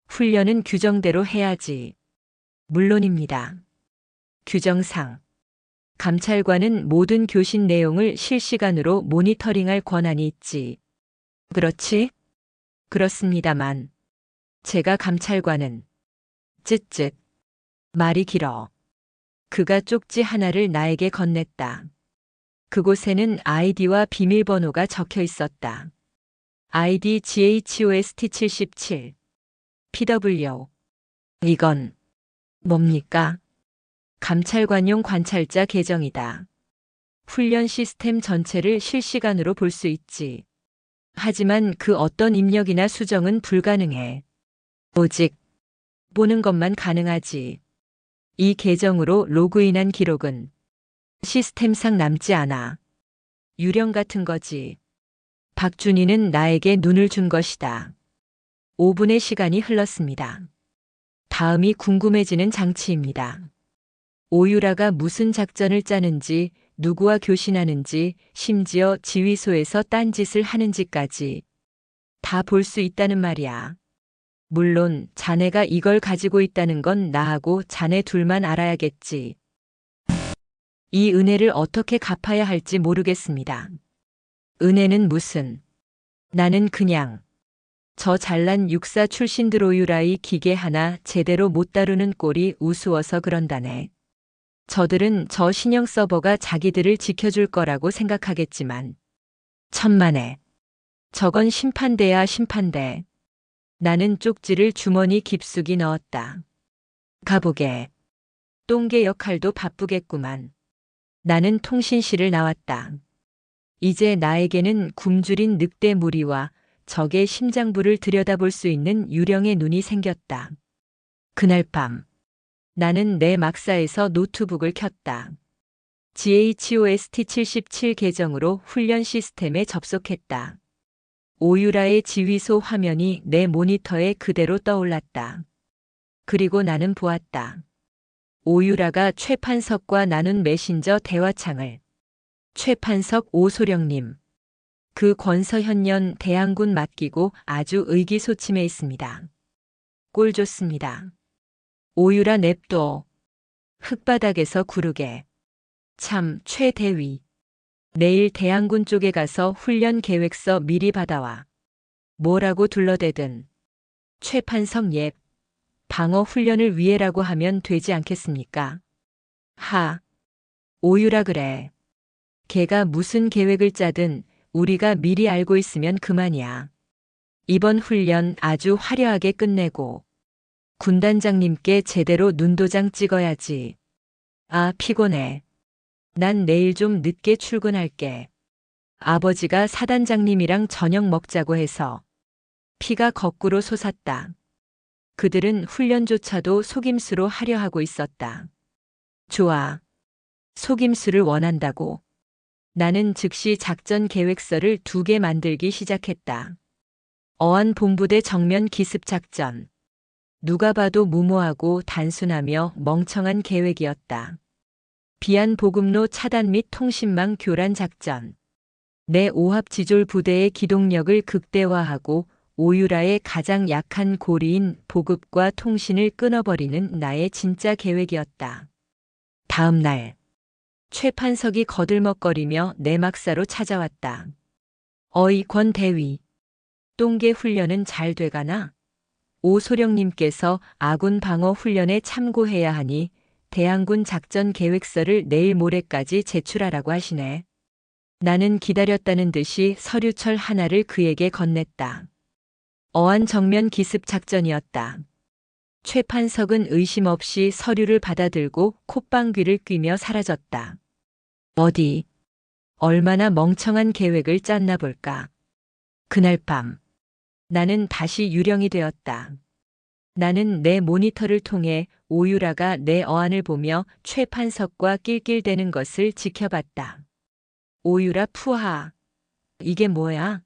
훈련은 규정대로 해야지. 물론입니다. 규정상 감찰관은 모든 교신 내용을 실시간으로 모니터링할 권한이 있지. 그렇지? 그렇습니다만 제가 감찰관은 쯧쯧. 말이 길어. 그가 쪽지 하나를 나에게 건넸다. 그곳에는 아이디와 비밀번호가 적혀 있었다. 아이디 GHOST77. PW. 이건 뭡니까? 감찰관용 관찰자 계정이다. 훈련 시스템 전체를 실시간으로 볼 수 있지. 하지만 그 어떤 입력이나 수정은 불가능해. 오직 보는 것만 가능하지. 이 계정으로 로그인한 기록은 시스템상 남지 않아. 유령 같은 거지. 박준희는 나에게 눈을 준 것이다. 5분의 시간이 흘렀습니다. 다음이 궁금해지는 장치입니다. 오유라가 무슨 작전을 짜는지, 누구와 교신하는지, 심지어 지휘소에서 딴짓을 하는지까지 다 볼 수 있다는 말이야. 물론 자네가 이걸 가지고 있다는 건 나하고 자네 둘만 알아야겠지. 이 은혜를 어떻게 갚아야 할지 모르겠습니다. 은혜는 무슨? 나는 그냥 저 잘난 육사 출신들 오유라의 기계 하나 제대로 못 다루는 꼴이 우스워서 그런다네. 저들은 저 신형 서버가 자기들을 지켜줄 거라고 생각하겠지만 천만에 저건 심판대야 심판대. 나는 쪽지를 주머니 깊숙이 넣었다. 가보게. 똥개 역할도 바쁘겠구만. 나는 통신실을 나왔다. 이제 나에게는 굶주린 늑대 무리와 적의 심장부를 들여다볼 수 있는 유령의 눈이 생겼다. 그날 밤 나는 내 막사에서 노트북을 켰다. GHOST77 계정으로 훈련 시스템에 접속했다. 오유라의 지휘소 화면이 내 모니터에 그대로 떠올랐다. 그리고 나는 보았다. 오유라가 최판석과 나눈 메신저 대화창을. 최판석 오소령님. 그 권서현년 대항군 맡기고 아주 의기소침해 있습니다. 꼴 좋습니다. 오유라 냅둬. 흙바닥에서 구르게. 참 최대위. 내일 대항군 쪽에 가서 훈련 계획서 미리 받아와. 뭐라고 둘러대든. 최판석 예. 방어 훈련을 위해라고 하면 되지 않겠습니까? 하. 오유라 그래. 걔가 무슨 계획을 짜든 우리가 미리 알고 있으면 그만이야. 이번 훈련 아주 화려하게 끝내고 군단장님께 제대로 눈도장 찍어야지. 아, 피곤해. 난 내일 좀 늦게 출근할게. 아버지가 사단장님이랑 저녁 먹자고 해서. 피가 거꾸로 솟았다. 그들은 훈련조차도 속임수로 하려 하고 있었다. 좋아. 속임수를 원한다고. 나는 즉시 작전 계획서를 2개 만들기 시작했다. 어안 본부대 정면 기습 작전. 누가 봐도 무모하고 단순하며 멍청한 계획이었다. 비안 보급로 차단 및 통신망 교란 작전. 내 오합 지졸 부대의 기동력을 극대화하고 오유라의 가장 약한 고리인 보급과 통신을 끊어버리는 나의 진짜 계획이었다. 다음 날, 최판석이 거들먹거리며 내 막사로 찾아왔다. 어이 권 대위, 똥개 훈련은 잘 돼가나? 오소령님께서 아군 방어 훈련에 참고해야 하니 대항군 작전 계획서를 내일 모레까지 제출하라고 하시네. 나는 기다렸다는 듯이 서류철 하나를 그에게 건넸다. 어안 정면 기습 작전이었다. 최판석은 의심 없이 서류를 받아들고 콧방귀를 뀌며 사라졌다. 어디, 얼마나 멍청한 계획을 짰나 볼까. 그날 밤, 나는 다시 유령이 되었다. 나는 내 모니터를 통해 오유라가 내 어안을 보며 최판석과 낄낄대는 것을 지켜봤다. 오유라 푸하. 이게 뭐야?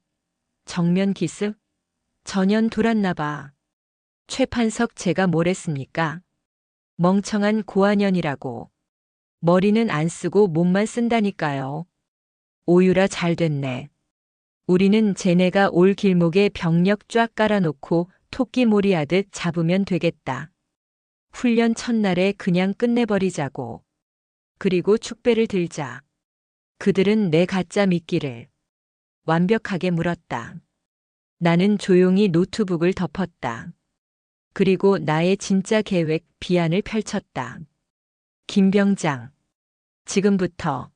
정면 기습? 전연 돌았나 봐. 최판석 제가 뭘 했습니까? 멍청한 고안연이라고. 머리는 안 쓰고 몸만 쓴다니까요. 오유라 잘 됐네. 우리는 쟤네가 올 길목에 병력 쫙 깔아놓고 토끼몰이 하듯 잡으면 되겠다. 훈련 첫날에 그냥 끝내버리자고. 그리고 축배를 들자. 그들은 내 가짜 미끼를 완벽하게 물었다. 나는 조용히 노트북을 덮었다. 그리고 나의 진짜 계획 비안을 펼쳤다. 김병장, 지금부터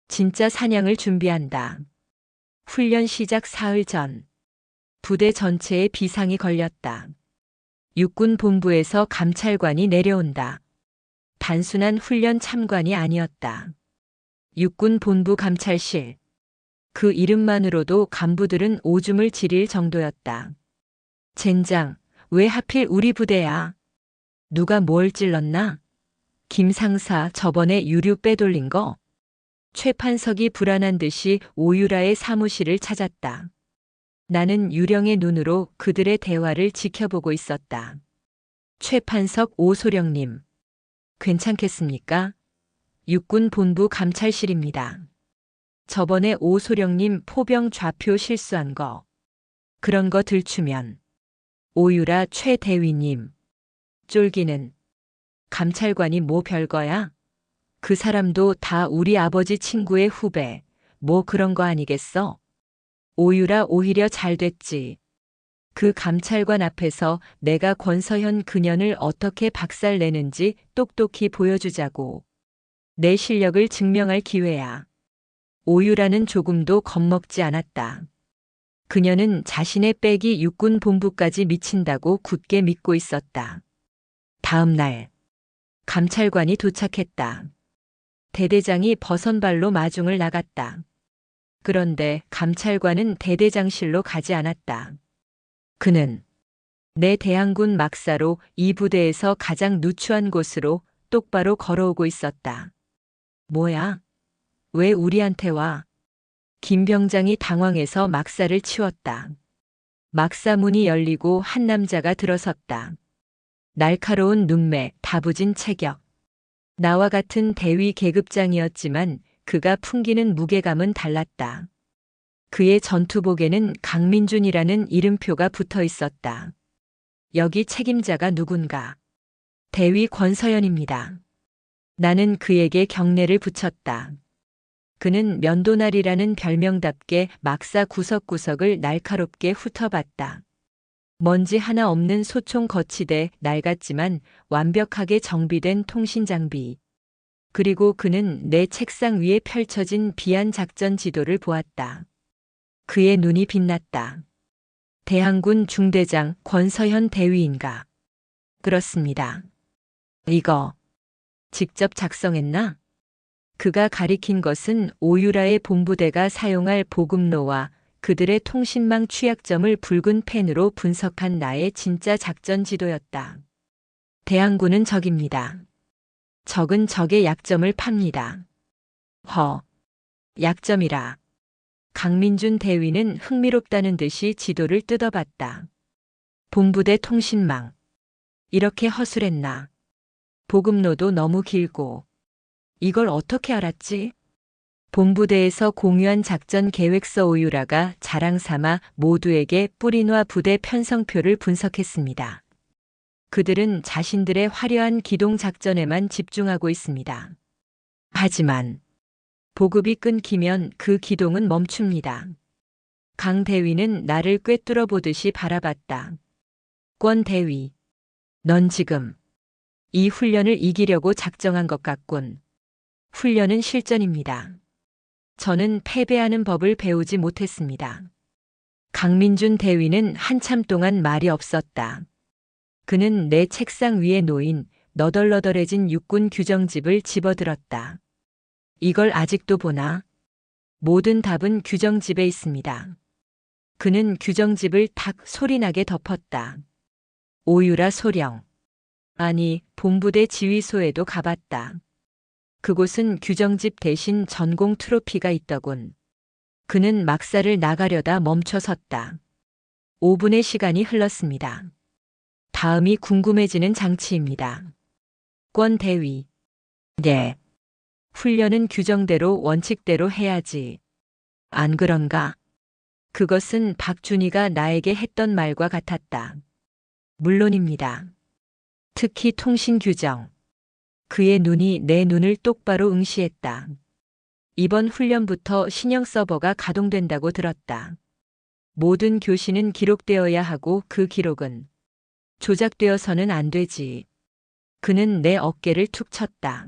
진짜 사냥을 준비한다. 훈련 시작 사흘 전, 부대 전체에 비상이 걸렸다. 육군 본부에서 감찰관이 내려온다. 단순한 훈련 참관이 아니었다. 육군 본부 감찰실. 그 이름만으로도 간부들은 오줌을 지릴 정도였다. 젠장, 왜 하필 우리 부대야? 누가 뭘 찔렀나? 김 상사 저번에 유류 빼돌린 거? 최판석이 불안한 듯이 오유라의 사무실을 찾았다. 나는 유령의 눈으로 그들의 대화를 지켜보고 있었다. 최판석 오소령님, 괜찮겠습니까? 육군 본부 감찰실입니다. 저번에 오소령님 포병 좌표 실수한 거. 그런 거 들추면. 오유라 최 대위님. 쫄기는. 감찰관이 뭐 별거야? 그 사람도 다 우리 아버지 친구의 후배. 뭐 그런 거 아니겠어? 오유라 오히려 잘 됐지. 그 감찰관 앞에서 내가 권서현 그년을 어떻게 박살내는지 똑똑히 보여주자고. 내 실력을 증명할 기회야. 오유라는 조금도 겁먹지 않았다. 그녀는 자신의 백이 육군 본부까지 미친다고 굳게 믿고 있었다. 다음 날, 감찰관이 도착했다. 대대장이 버선발로 마중을 나갔다. 그런데 감찰관은 대대장실로 가지 않았다. 그는 내 대항군 막사로 이 부대에서 가장 누추한 곳으로 똑바로 걸어오고 있었다. 뭐야? 왜 우리한테 와? 김 병장이 당황해서 막사를 치웠다. 막사 문이 열리고 한 남자가 들어섰다. 날카로운 눈매, 다부진 체격. 나와 같은 대위 계급장이었지만 그가 풍기는 무게감은 달랐다. 그의 전투복에는 강민준이라는 이름표가 붙어 있었다. 여기 책임자가 누군가? 대위 권서연입니다. 나는 그에게 경례를 붙였다. 그는 면도날이라는 별명답게 막사 구석구석을 날카롭게 훑어봤다. 먼지 하나 없는 소총 거치대, 낡았지만 완벽하게 정비된 통신 장비. 그리고 그는 내 책상 위에 펼쳐진 비안 작전 지도를 보았다. 그의 눈이 빛났다. 대항군 중대장 권서현 대위인가? 그렇습니다. 이거 직접 작성했나? 그가 가리킨 것은 오유라의 본부대가 사용할 보급로와 그들의 통신망 취약점을 붉은 펜으로 분석한 나의 진짜 작전 지도였다. 대항군은 적입니다. 적은 적의 약점을 팝니다. 약점이라. 강민준 대위는 흥미롭다는 듯이 지도를 뜯어봤다. 본부대 통신망. 이렇게 허술했나. 보급로도 너무 길고. 이걸 어떻게 알았지? 본부대에서 공유한 작전 계획서 오유라가 자랑 삼아 모두에게 뿌리노아 부대 편성표를 분석했습니다. 그들은 자신들의 화려한 기동 작전에만 집중하고 있습니다. 하지만 보급이 끊기면 그 기동은 멈춥니다. 강 대위는 나를 꿰뚫어 보듯이 바라봤다. 권 대위, 넌 지금 이 훈련을 이기려고 작정한 것 같군. 훈련은 실전입니다. 저는 패배하는 법을 배우지 못했습니다. 강민준 대위는 한참 동안 말이 없었다. 그는 내 책상 위에 놓인 너덜너덜해진 육군 규정집을 집어들었다. 이걸 아직도 보나? 모든 답은 규정집에 있습니다. 그는 규정집을 탁 소리나게 덮었다. 오유라 소령. 아니, 본부대 지휘소에도 가봤다. 그곳은 규정집 대신 전공 트로피가 있더군. 그는 막사를 나가려다 멈춰섰다. 5분의 시간이 흘렀습니다. 다음이 궁금해지는 장치입니다. 권 대위. 네. 훈련은 규정대로 원칙대로 해야지. 안 그런가? 그것은 박준희가 나에게 했던 말과 같았다. 물론입니다. 특히 통신 규정. 그의 눈이 내 눈을 똑바로 응시했다. 이번 훈련부터 신형 서버가 가동된다고 들었다. 모든 교시는 기록되어야 하고 그 기록은 조작되어서는 안 되지. 그는 내 어깨를 툭 쳤다.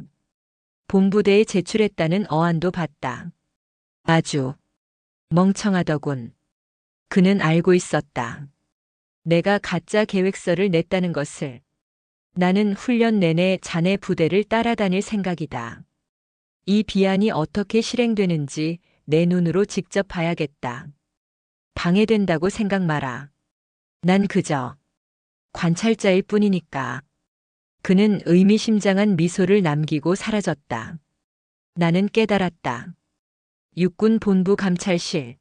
본부대에 제출했다는 어안도 봤다. 아주 멍청하더군. 그는 알고 있었다. 내가 가짜 계획서를 냈다는 것을. 나는 훈련 내내 자네 부대를 따라다닐 생각이다. 이 비안이 어떻게 실행되는지 내 눈으로 직접 봐야겠다. 방해된다고 생각 마라. 난 그저 관찰자일 뿐이니까. 그는 의미심장한 미소를 남기고 사라졌다. 나는 깨달았다. 육군 본부 감찰실.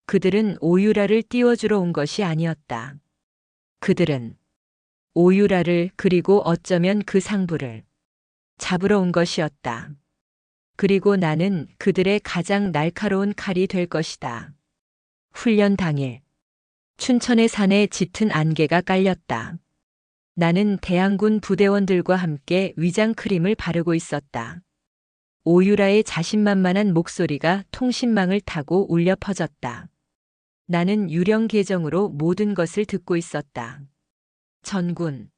그들은 오유라를 띄워주러 온 것이 아니었다. 그들은 오유라를 그리고 어쩌면 그 상부를 잡으러 온 것이었다. 그리고 나는 그들의 가장 날카로운 칼이 될 것이다. 훈련 당일 춘천의 산에 짙은 안개가 깔렸다. 나는 대항군 부대원들과 함께 위장 크림을 바르고 있었다. 오유라의 자신만만한 목소리가 통신망을 타고 울려 퍼졌다. 나는 유령 계정으로 모든 것을 듣고 있었다. 전군,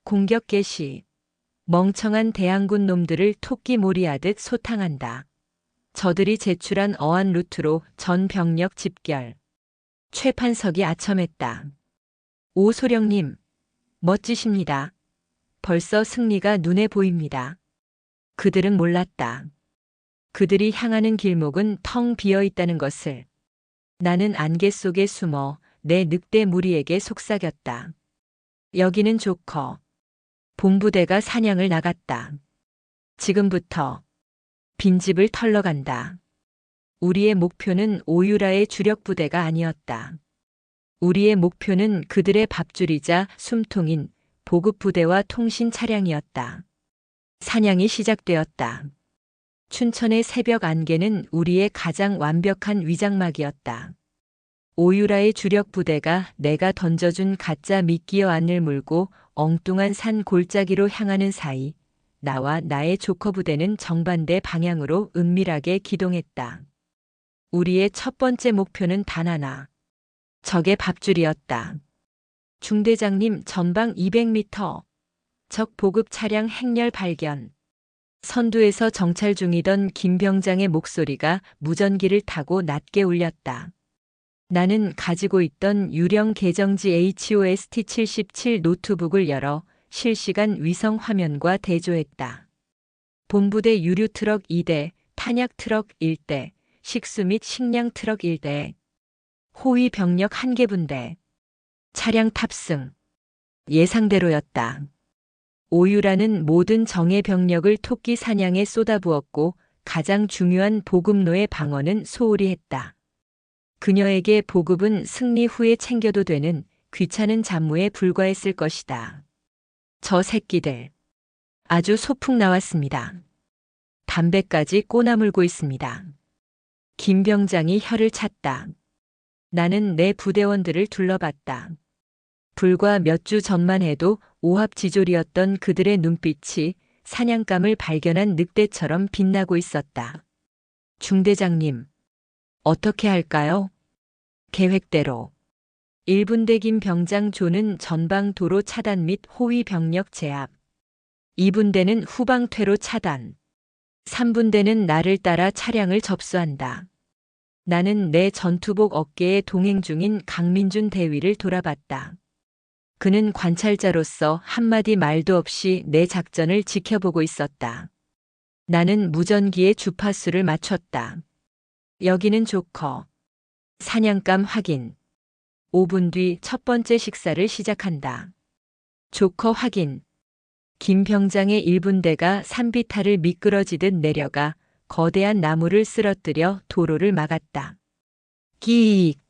공격 개시, 멍청한 대항군 놈들을 토끼 몰이하듯 소탕한다. 저들이 제출한 어안 루트로 전 병력 집결. 최판석이 아첨했다. 오소령님, 멋지십니다. 벌써 승리가 눈에 보입니다. 그들은 몰랐다. 그들이 향하는 길목은 텅 비어 있다는 것을. 나는 안개 속에 숨어 내 늑대 무리에게 속삭였다. 여기는 조커. 본부대가 사냥을 나갔다. 지금부터 빈집을 털러 간다. 우리의 목표는 오유라의 주력 부대가 아니었다. 우리의 목표는 그들의 밥줄이자 숨통인 보급부대와 통신 차량이었다. 사냥이 시작되었다. 춘천의 새벽 안개는 우리의 가장 완벽한 위장막이었다. 오유라의 주력 부대가 내가 던져준 가짜 미끼어 안을 물고 엉뚱한 산 골짜기로 향하는 사이 나와 나의 조커 부대는 정반대 방향으로 은밀하게 기동했다. 우리의 첫 번째 목표는 단 하나. 적의 밥줄이었다. 중대장님 전방 200m. 적 보급 차량 행렬 발견. 선두에서 정찰 중이던 김병장의 목소리가 무전기를 타고 낮게 울렸다. 나는 가지고 있던 유령 계정지 HOST-77 노트북을 열어 실시간 위성 화면과 대조했다. 본부대 유류 트럭 2대, 탄약 트럭 1대, 식수 및 식량 트럭 1대, 호위 병력 1개 분대, 차량 탑승. 예상대로였다. 오유라는 모든 정예 병력을 토끼 사냥에 쏟아부었고 가장 중요한 보급로의 방어는 소홀히 했다. 그녀에게 보급은 승리 후에 챙겨도 되는 귀찮은 잡무에 불과했을 것이다. 저 새끼들. 아주 소풍 나왔습니다. 담배까지 꼬나물고 있습니다. 김 병장이 혀를 찼다. 나는 내 부대원들을 둘러봤다. 불과 몇 주 전만 해도 오합지졸이었던 그들의 눈빛이 사냥감을 발견한 늑대처럼 빛나고 있었다. 중대장님, 어떻게 할까요? 계획대로. 1분대 김 병장 조는 전방 도로 차단 및 호위 병력 제압. 2분대는 후방 퇴로 차단. 3분대는 나를 따라 차량을 접수한다. 나는 내 전투복 어깨에 동행 중인 강민준 대위를 돌아봤다. 그는 관찰자로서 한마디 말도 없이 내 작전을 지켜보고 있었다. 나는 무전기에 주파수를 맞췄다. 여기는 조커. 사냥감 확인. 5분 뒤 첫 번째 식사를 시작한다. 조커 확인. 김 병장의 1분대가 산비탈을 미끄러지듯 내려가 거대한 나무를 쓰러뜨려 도로를 막았다. 끼익.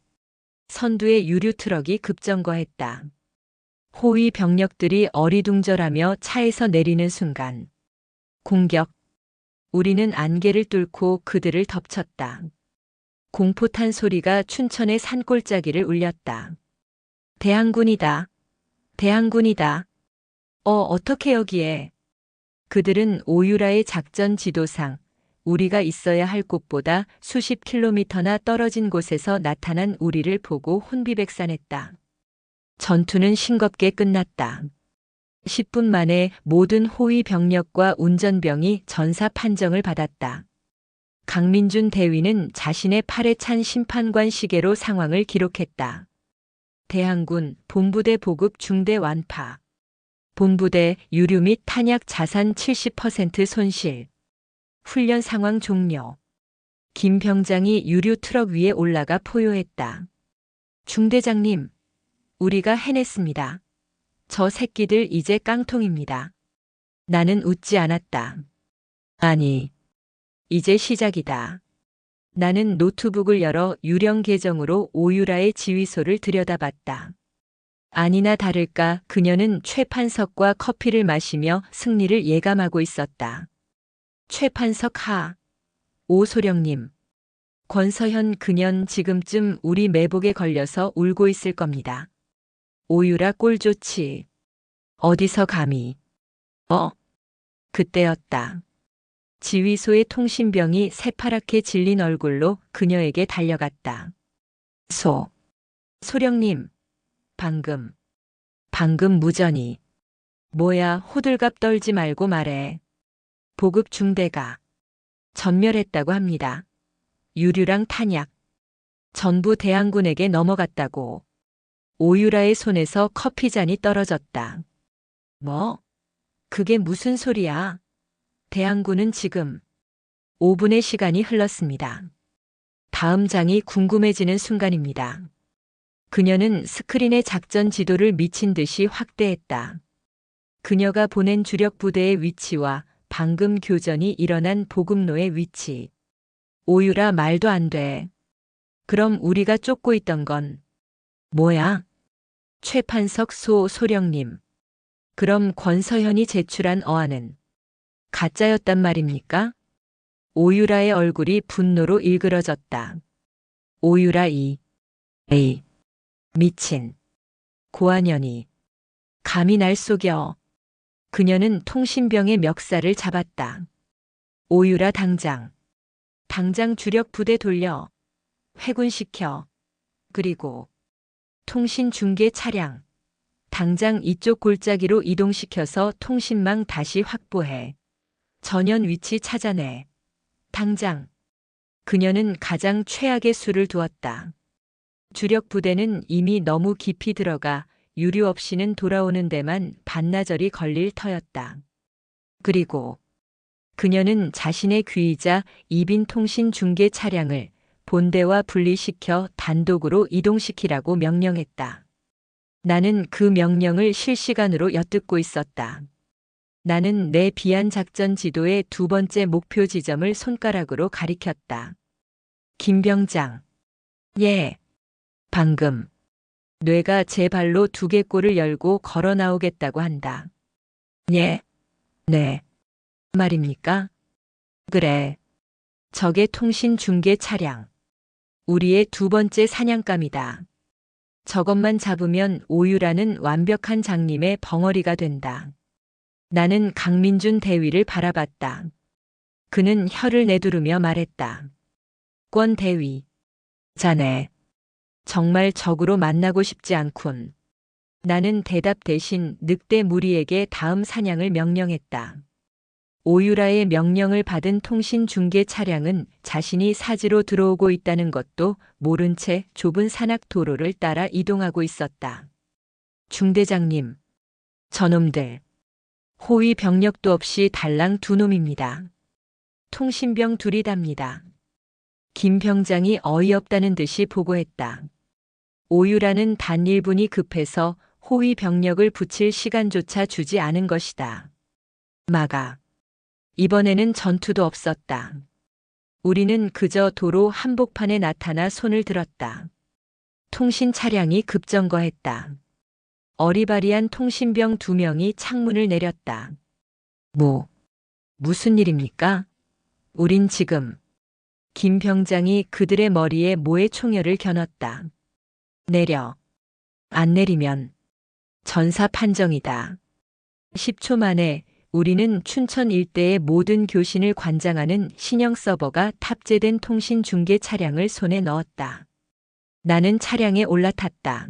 선두의 유류 트럭이 급정거했다. 호위 병력들이 어리둥절하며 차에서 내리는 순간. 공격. 우리는 안개를 뚫고 그들을 덮쳤다. 공포탄 소리가 춘천의 산골짜기를 울렸다. 대항군이다. 대항군이다. 어떻게 여기에? 그들은 오유라의 작전 지도상 우리가 있어야 할 곳보다 수십 킬로미터나 떨어진 곳에서 나타난 우리를 보고 혼비백산했다. 전투는 싱겁게 끝났다. 10분 만에 모든 호위 병력과 운전병이 전사 판정을 받았다. 강민준 대위는 자신의 팔에 찬 심판관 시계로 상황을 기록했다. 대항군 본부대 보급 중대 완파. 본부대 유류 및 탄약 자산 70% 손실. 훈련 상황 종료. 김 병장이 유류 트럭 위에 올라가 포효했다. 중대장님, 우리가 해냈습니다. 저 새끼들 이제 깡통입니다. 나는 웃지 않았다. 아니, 이제 시작이다. 나는 노트북을 열어 유령 계정으로 오유라의 지휘소를 들여다봤다. 아니나 다를까 그녀는 최판석과 커피를 마시며 승리를 예감하고 있었다. 최판석 하. 오소령님. 권서현 그년 지금쯤 우리 매복에 걸려서 울고 있을 겁니다. 오유라 꼴 좋지. 어디서 감히. 그때였다. 지휘소의 통신병이 새파랗게 질린 얼굴로 그녀에게 달려갔다. 소령님. 방금 무전이. 뭐야, 호들갑 떨지 말고 말해. 보급 중대가 전멸했다고 합니다. 유류랑 탄약. 전부 대항군에게 넘어갔다고. 오유라의 손에서 커피잔이 떨어졌다. 뭐? 그게 무슨 소리야? 대항군은 지금 5분의 시간이 흘렀습니다. 다음 장이 궁금해지는 순간입니다. 그녀는 스크린의 작전 지도를 미친 듯이 확대했다. 그녀가 보낸 주력 부대의 위치와 방금 교전이 일어난 보급로의 위치. 오유라 말도 안 돼. 그럼 우리가 쫓고 있던 건 뭐야? 최판석 소령님. 그럼 권서현이 제출한 어안은 가짜였단 말입니까? 오유라의 얼굴이 분노로 일그러졌다. 오유라 에이. 미친. 고아년이. 감히 날 속여. 그녀는 통신병의 멱살을 잡았다. 오유라 당장 주력 부대 돌려. 회군시켜. 그리고 통신 중계 차량. 당장 이쪽 골짜기로 이동시켜서 통신망 다시 확보해. 전현 위치 찾아내. 당장. 그녀는 가장 최악의 수를 두었다. 주력 부대는 이미 너무 깊이 들어가 유류 없이는 돌아오는 데만 반나절이 걸릴 터였다. 그리고 그녀는 자신의 귀이자 이빈 통신 중계 차량을 본대와 분리시켜 단독으로 이동시키라고 명령했다. 나는 그 명령을 실시간으로 엿듣고 있었다. 나는 내 비안 작전 지도의 두 번째 목표 지점을 손가락으로 가리켰다. 김병장. 예. 방금. 뇌가 제 발로 두개골을 열고 걸어 나오겠다고 한다. 예. 네. 말입니까? 그래. 적의 통신 중계 차량. 우리의 두 번째 사냥감이다. 저것만 잡으면 오유라는 완벽한 장님의 벙어리가 된다. 나는 강민준 대위를 바라봤다. 그는 혀를 내두르며 말했다. 권 대위. 자네. 정말 적으로 만나고 싶지 않군. 나는 대답 대신 늑대 무리에게 다음 사냥을 명령했다. 오유라의 명령을 받은 통신 중계 차량은 자신이 사지로 들어오고 있다는 것도 모른 채 좁은 산악 도로를 따라 이동하고 있었다. 중대장님. 저놈들. 호위 병력도 없이 달랑 두 놈입니다. 통신병 둘이답니다. 김 병장이 어이없다는 듯이 보고했다. 오유라는 단 1분이 급해서 호위 병력을 붙일 시간조차 주지 않은 것이다. 마가. 이번에는 전투도 없었다. 우리는 그저 도로 한복판에 나타나 손을 들었다. 통신 차량이 급정거했다. 어리바리한 통신병 2명이 창문을 내렸다. 무슨 일입니까? 우린 지금. 김 병장이 그들의 머리에 모의 총열을 겨눴다. 내려. 안 내리면 전사 판정이다. 10초 만에 우리는 춘천 일대의 모든 교신을 관장하는 신형 서버가 탑재된 통신 중계 차량을 손에 넣었다. 나는 차량에 올라탔다.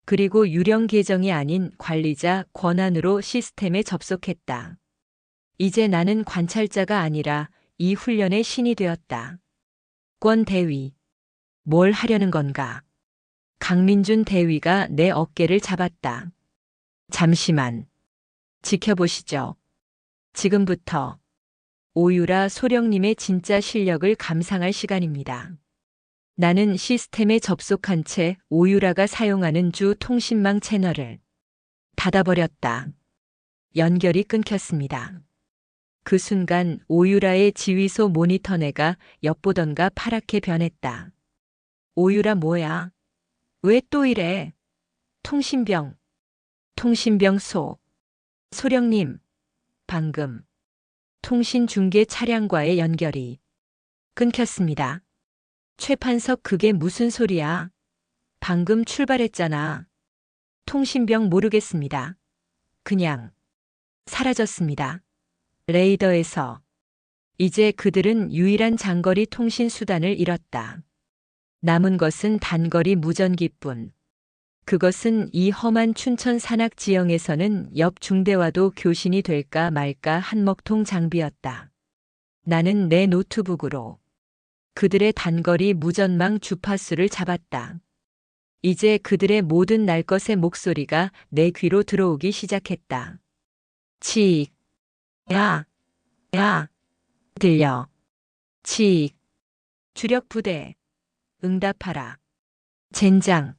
그리고 유령 계정이 아닌 관리자 권한으로 시스템에 접속했다. 이제 나는 관찰자가 아니라 이 훈련의 신이 되었다. 권 대위. 뭘 하려는 건가? 강민준 대위가 내 어깨를 잡았다. 잠시만. 지켜보시죠. 지금부터 오유라 소령님의 진짜 실력을 감상할 시간입니다. 나는 시스템에 접속한 채 오유라가 사용하는 주 통신망 채널을 닫아버렸다. 연결이 끊겼습니다. 그 순간 오유라의 지휘소 모니터내가 엿보던가 파랗게 변했다. 오유라 뭐야? 왜 또 이래? 통신병 소령님, 방금 통신 중계 차량과의 연결이 끊겼습니다. 최판석 그게 무슨 소리야? 방금 출발했잖아. 통신병 모르겠습니다. 그냥 사라졌습니다. 레이더에서. 이제 그들은 유일한 장거리 통신 수단을 잃었다. 남은 것은 단거리 무전기뿐. 그것은 이 험한 춘천 산악 지형에서는 옆 중대와도 교신이 될까 말까 한 먹통 장비였다. 나는 내 노트북으로 그들의 단거리 무전망 주파수를 잡았다. 이제 그들의 모든 날 것의 목소리가 내 귀로 들어오기 시작했다. 칙. 야. 들려. 칙. 주력 부대. 응답하라. 젠장.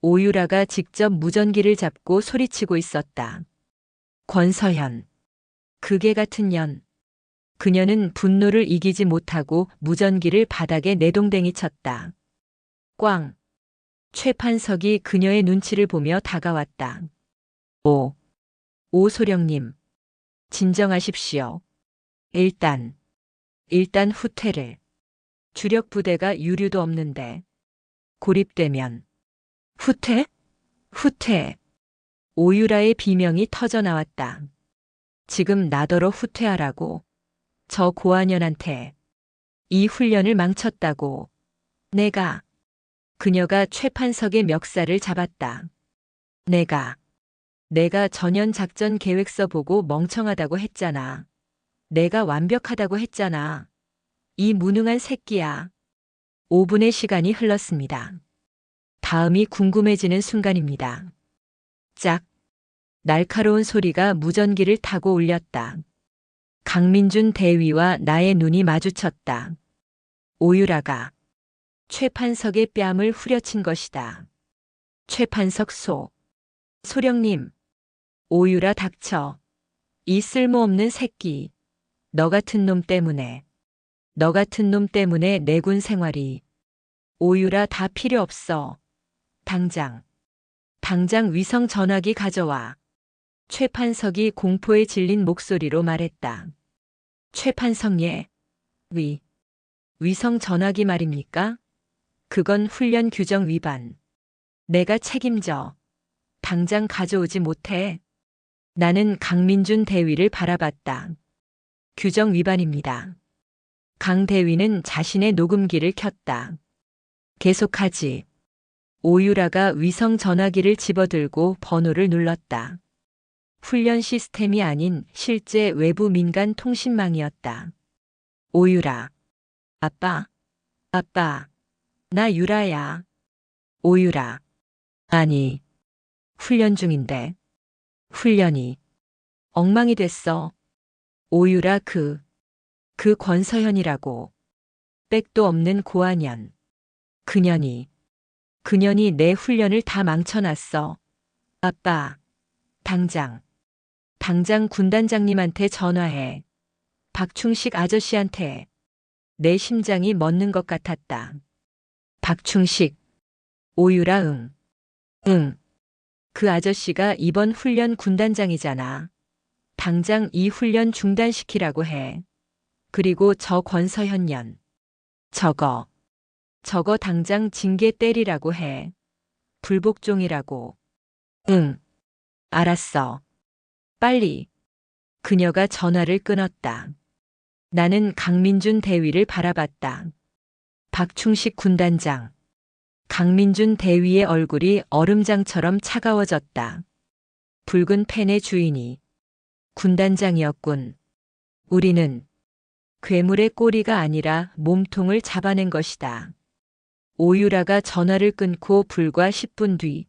오유라가 직접 무전기를 잡고 소리치고 있었다. 권서현. 그게 같은 년. 그녀는 분노를 이기지 못하고 무전기를 바닥에 내동댕이 쳤다. 꽝. 최판석이 그녀의 눈치를 보며 다가왔다. 오소령님. 진정하십시오. 일단 후퇴를. 주력 부대가 유류도 없는데. 고립되면. 후퇴. 오유라의 비명이 터져 나왔다. 지금 나더러 후퇴하라고. 저 고아년한테 이 훈련을 망쳤다고. 그녀가 최판석의 멱살을 잡았다. 내가 전연 작전 계획서 보고 멍청하다고 했잖아. 내가 완벽하다고 했잖아. 이 무능한 새끼야. 5분의 시간이 흘렀습니다. 다음이 궁금해지는 순간입니다. 짝. 날카로운 소리가 무전기를 타고 울렸다. 강민준 대위와 나의 눈이 마주쳤다. 오유라가 최판석의 뺨을 후려친 것이다. 최판석 소령님. 오유라 닥쳐. 이 쓸모없는 새끼. 너 같은 놈 때문에. 너 같은 놈 때문에 내 군 생활이. 오유라 다 필요 없어. 당장 위성 전화기 가져와. 최판석이 공포에 질린 목소리로 말했다. 최판석 예. 위성 전화기 말입니까? 그건 훈련 규정 위반. 내가 책임져. 당장 가져오지 못해. 나는 강민준 대위를 바라봤다. 규정 위반입니다. 강 대위는 자신의 녹음기를 켰다. 계속하지. 오유라가 위성 전화기를 집어들고 번호를 눌렀다. 훈련 시스템이 아닌 실제 외부 민간 통신망이었다. 오유라. 아빠. 나 유라야. 오유라. 아니. 훈련 중인데. 훈련이. 엉망이 됐어. 오유라 그 권서현이라고. 백도 없는 고아년. 그년이 내 훈련을 다 망쳐놨어. 아빠. 당장 군단장님한테 전화해. 박충식 아저씨한테. 내 심장이 멎는 것 같았다. 박충식. 오유라 응. 그 아저씨가 이번 훈련 군단장이잖아. 당장 이 훈련 중단시키라고 해. 그리고 저 권서현 년. 저거 당장 징계 때리라고 해. 불복종이라고. 응. 알았어. 빨리. 그녀가 전화를 끊었다. 나는 강민준 대위를 바라봤다. 박충식 군단장. 강민준 대위의 얼굴이 얼음장처럼 차가워졌다. 붉은 펜의 주인이 군단장이었군. 우리는 괴물의 꼬리가 아니라 몸통을 잡아낸 것이다. 오유라가 전화를 끊고 불과 10분 뒤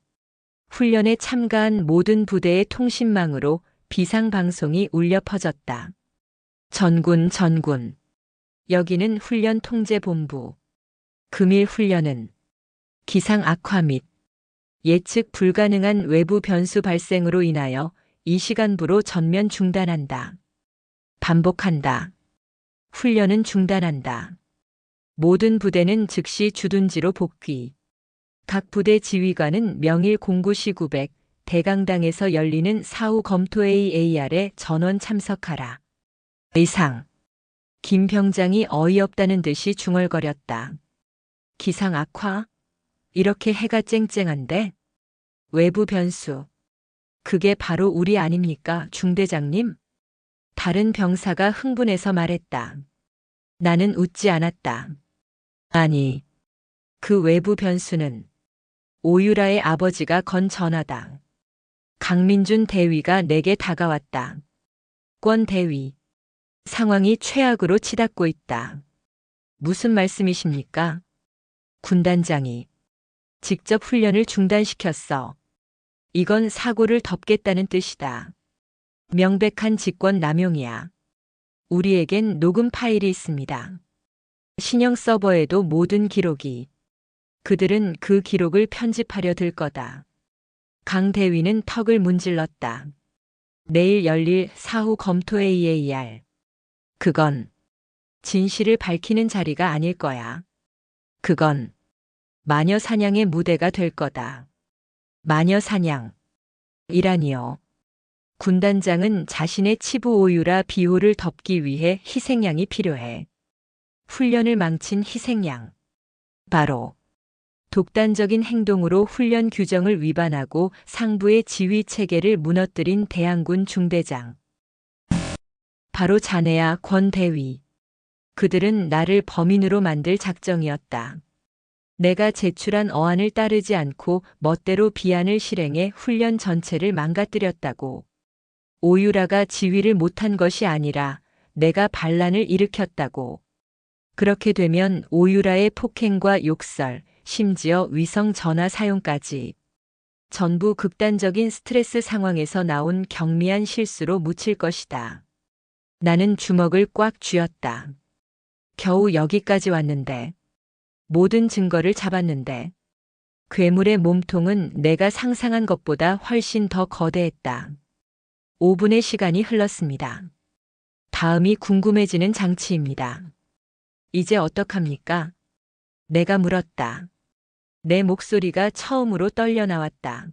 훈련에 참가한 모든 부대의 통신망으로 비상방송이 울려 퍼졌다. 전군. 여기는 훈련 통제본부. 금일 훈련은 기상 악화 및 예측 불가능한 외부 변수 발생으로 인하여 이 시간부로 전면 중단한다. 반복한다. 훈련은 중단한다. 모든 부대는 즉시 주둔지로 복귀. 각 부대 지휘관은 명일 공구 시 900 대강당에서 열리는 사후 검토 AAR에 전원 참석하라. 의상. 김 병장이 어이없다는 듯이 중얼거렸다. 기상 악화? 이렇게 해가 쨍쨍한데? 외부 변수. 그게 바로 우리 아닙니까, 중대장님? 다른 병사가 흥분해서 말했다. 나는 웃지 않았다. 아니, 그 외부 변수는 오유라의 아버지가 건 전화다. 강민준 대위가 내게 다가왔다. 권 대위. 상황이 최악으로 치닫고 있다. 무슨 말씀이십니까? 군단장이 직접 훈련을 중단시켰어. 이건 사고를 덮겠다는 뜻이다. 명백한 직권 남용이야. 우리에겐 녹음 파일이 있습니다. 신형 서버에도 모든 기록이. 그들은 그 기록을 편집하려 들 거다. 강 대위는 턱을 문질렀다. 내일 열릴 사후 검토 AAR. 그건 진실을 밝히는 자리가 아닐 거야. 그건 마녀 사냥의 무대가 될 거다. 마녀 사냥. 이라니요. 군단장은 자신의 치부 오유라 비호를 덮기 위해 희생양이 필요해. 훈련을 망친 희생양. 바로 독단적인 행동으로 훈련 규정을 위반하고 상부의 지휘 체계를 무너뜨린 대항군 중대장. 바로 자네야, 권 대위. 그들은 나를 범인으로 만들 작정이었다. 내가 제출한 어안을 따르지 않고 멋대로 비안을 실행해 훈련 전체를 망가뜨렸다고. 오유라가 지휘를 못한 것이 아니라 내가 반란을 일으켰다고. 그렇게 되면 오유라의 폭행과 욕설, 심지어 위성 전화 사용까지 전부 극단적인 스트레스 상황에서 나온 경미한 실수로 묻힐 것이다. 나는 주먹을 꽉 쥐었다. 겨우 여기까지 왔는데. 모든 증거를 잡았는데. 괴물의 몸통은 내가 상상한 것보다 훨씬 더 거대했다. 5분의 시간이 흘렀습니다. 다음이 궁금해지는 장치입니다. 이제 어떡합니까? 내가 물었다. 내 목소리가 처음으로 떨려 나왔다.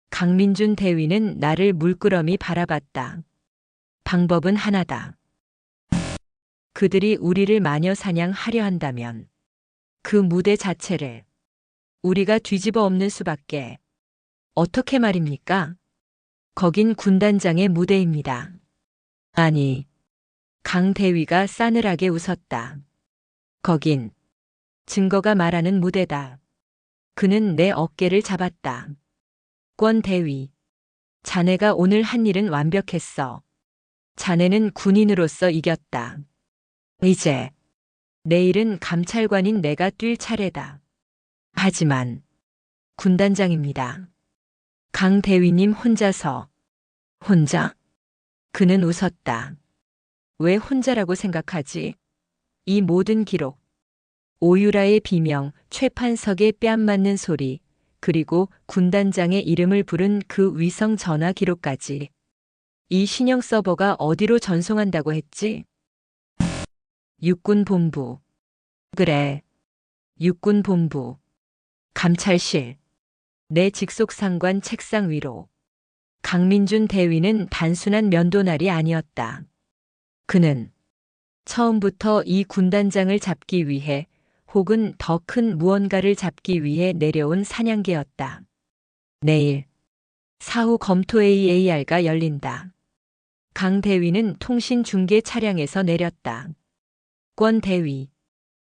강민준 대위는 나를 물끄러미 바라봤다. 방법은 하나다. 그들이 우리를 마녀 사냥하려 한다면 그 무대 자체를 우리가 뒤집어 엎는 수밖에. 어떻게 말입니까? 거긴 군단장의 무대입니다. 아니, 강 대위가 싸늘하게 웃었다. 거긴 증거가 말하는 무대다. 그는 내 어깨를 잡았다. 권 대위, 자네가 오늘 한 일은 완벽했어. 자네는 군인으로서 이겼다. 이제 내일은 감찰관인 내가 뛸 차례다. 하지만 군단장입니다. 강 대위님 혼자서. 혼자? 그는 웃었다. 왜 혼자라고 생각하지? 이 모든 기록, 오유라의 비명, 최판석의 뺨 맞는 소리, 그리고 군단장의 이름을 부른 그 위성 전화 기록까지. 이 신형 서버가 어디로 전송한다고 했지? 육군본부. 그래. 육군본부. 감찰실. 내 직속 상관 책상 위로. 강민준 대위는 단순한 면도날이 아니었다. 그는 처음부터 이 군단장을 잡기 위해 혹은 더 큰 무언가를 잡기 위해 내려온 사냥개였다. 내일 사후 검토 AAR가 열린다. 강 대위는 통신 중계 차량에서 내렸다. 권 대위,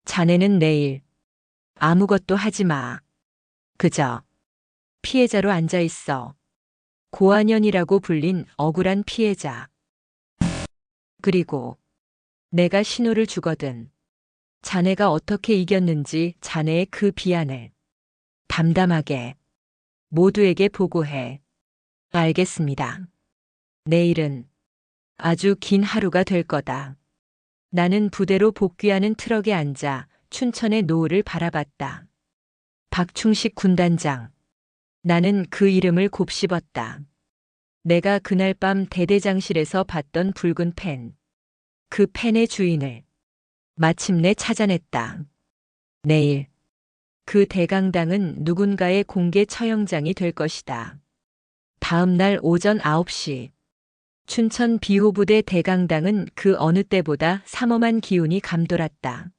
자네는 내일 아무것도 하지 마. 그저 피해자로 앉아 있어. 고한현이라고 불린 억울한 피해자. 그리고 내가 신호를 주거든. 자네가 어떻게 이겼는지 자네의 그 비안을 담담하게 모두에게 보고해. 알겠습니다. 내일은 아주 긴 하루가 될 거다. 나는 부대로 복귀하는 트럭에 앉아 춘천의 노을을 바라봤다. 박충식 군단장. 나는 그 이름을 곱씹었다. 내가 그날 밤 대대장실에서 봤던 붉은 펜. 그 펜의 주인을 마침내 찾아냈다. 내일 그 대강당은 누군가의 공개 처형장이 될 것이다. 다음 날 오전 9시 춘천 비호부대 대강당은 그 어느 때보다 삼엄한 기운이 감돌았다.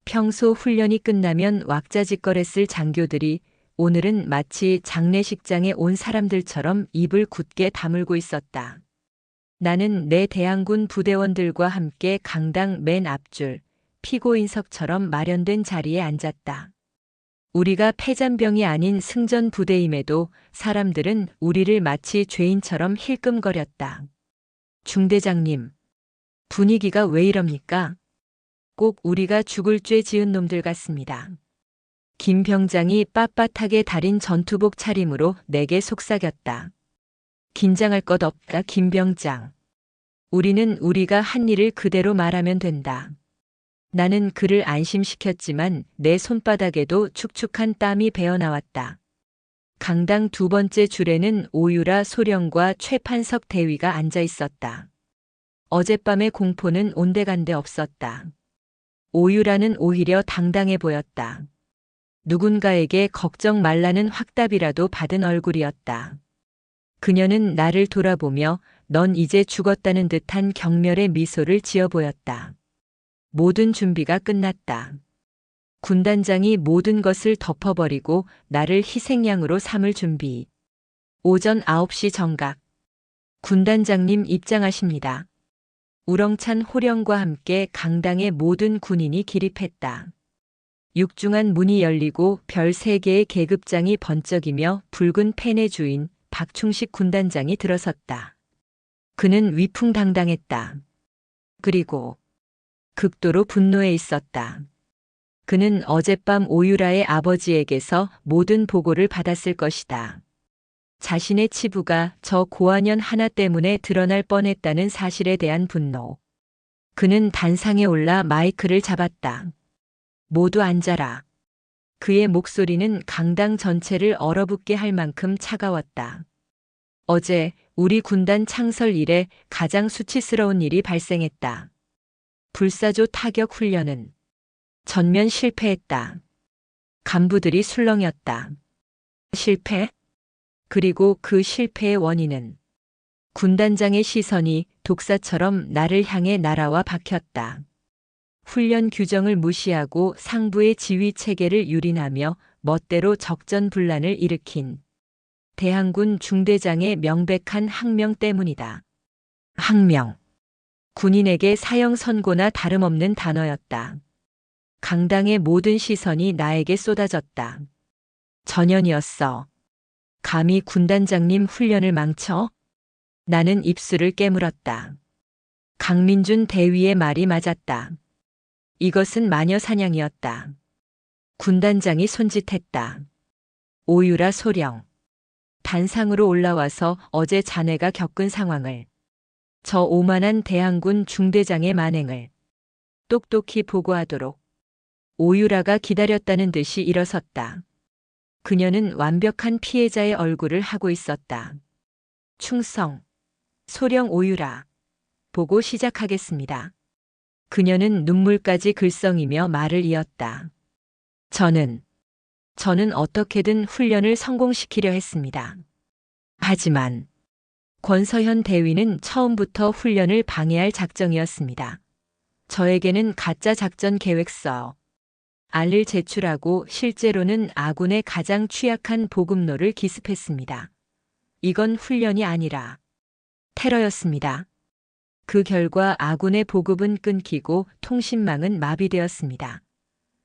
평소 훈련이 끝나면 왁자지껄했을 장교들이 오늘은 마치 장례식장에 온 사람들처럼 입을 굳게 다물고 있었다. 나는 내 대항군 부대원들과 함께 강당 맨 앞줄, 피고인석처럼 마련된 자리에 앉았다. 우리가 패잔병이 아닌 승전 부대임에도 사람들은 우리를 마치 죄인처럼 힐끔거렸다. 중대장님, 분위기가 왜 이럽니까? 꼭 우리가 죽을 죄 지은 놈들 같습니다. 김 병장이 빳빳하게 다린 전투복 차림으로 내게 속삭였다. 긴장할 것 없다, 김 병장. 우리는 우리가 한 일을 그대로 말하면 된다. 나는 그를 안심시켰지만 내 손바닥에도 축축한 땀이 배어나왔다. 강당 두 번째 줄에는 오유라 소령과 최판석 대위가 앉아 있었다. 어젯밤의 공포는 온데간데 없었다. 오유라는 오히려 당당해 보였다. 누군가에게 걱정 말라는 확답이라도 받은 얼굴이었다. 그녀는 나를 돌아보며 넌 이제 죽었다는 듯한 경멸의 미소를 지어 보였다. 모든 준비가 끝났다. 군단장이 모든 것을 덮어버리고 나를 희생양으로 삼을 준비. 오전 9시 정각. 군단장님 입장하십니다. 우렁찬 호령과 함께 강당의 모든 군인이 기립했다. 육중한 문이 열리고 별 3개의 계급장이 번쩍이며 붉은 펜의 주인 박충식 군단장이 들어섰다. 그는 위풍당당했다. 그리고 극도로 분노해 있었다. 그는 어젯밤 오유라의 아버지에게서 모든 보고를 받았을 것이다. 자신의 치부가 저 고한현 하나 때문에 드러날 뻔했다는 사실에 대한 분노. 그는 단상에 올라 마이크를 잡았다. 모두 앉아라. 그의 목소리는 강당 전체를 얼어붙게 할 만큼 차가웠다. 어제 우리 군단 창설 이래 가장 수치스러운 일이 발생했다. 불사조 타격 훈련은 전면 실패했다. 간부들이 술렁였다. 실패? 그리고 그 실패의 원인은 군단장의 시선이 독사처럼 나를 향해 날아와 박혔다. 훈련 규정을 무시하고 상부의 지휘 체계를 유린하며 멋대로 적전분란을 일으킨 대항군 중대장의 명백한 항명 때문이다. 항명. 군인에게 사형 선고나 다름없는 단어였다. 강당의 모든 시선이 나에게 쏟아졌다. 전연이었어. 감히 군단장님 훈련을 망쳐? 나는 입술을 깨물었다. 강민준 대위의 말이 맞았다. 이것은 마녀 사냥이었다. 군단장이 손짓했다. 오유라 소령. 단상으로 올라와서 어제 자네가 겪은 상황을, 저 오만한 대항군 중대장의 만행을 똑똑히 보고하도록. 오유라가 기다렸다는 듯이 일어섰다. 그녀는 완벽한 피해자의 얼굴을 하고 있었다. 충성. 소령 오유라. 보고 시작하겠습니다. 그녀는 눈물까지 글썽이며 말을 이었다. 저는 어떻게든 훈련을 성공시키려 했습니다. 하지만 권서현 대위는 처음부터 훈련을 방해할 작정이었습니다. 저에게는 가짜 작전 계획서 알을 제출하고 실제로는 아군의 가장 취약한 보급로를 기습했습니다. 이건 훈련이 아니라 테러였습니다. 그 결과 아군의 보급은 끊기고 통신망은 마비되었습니다.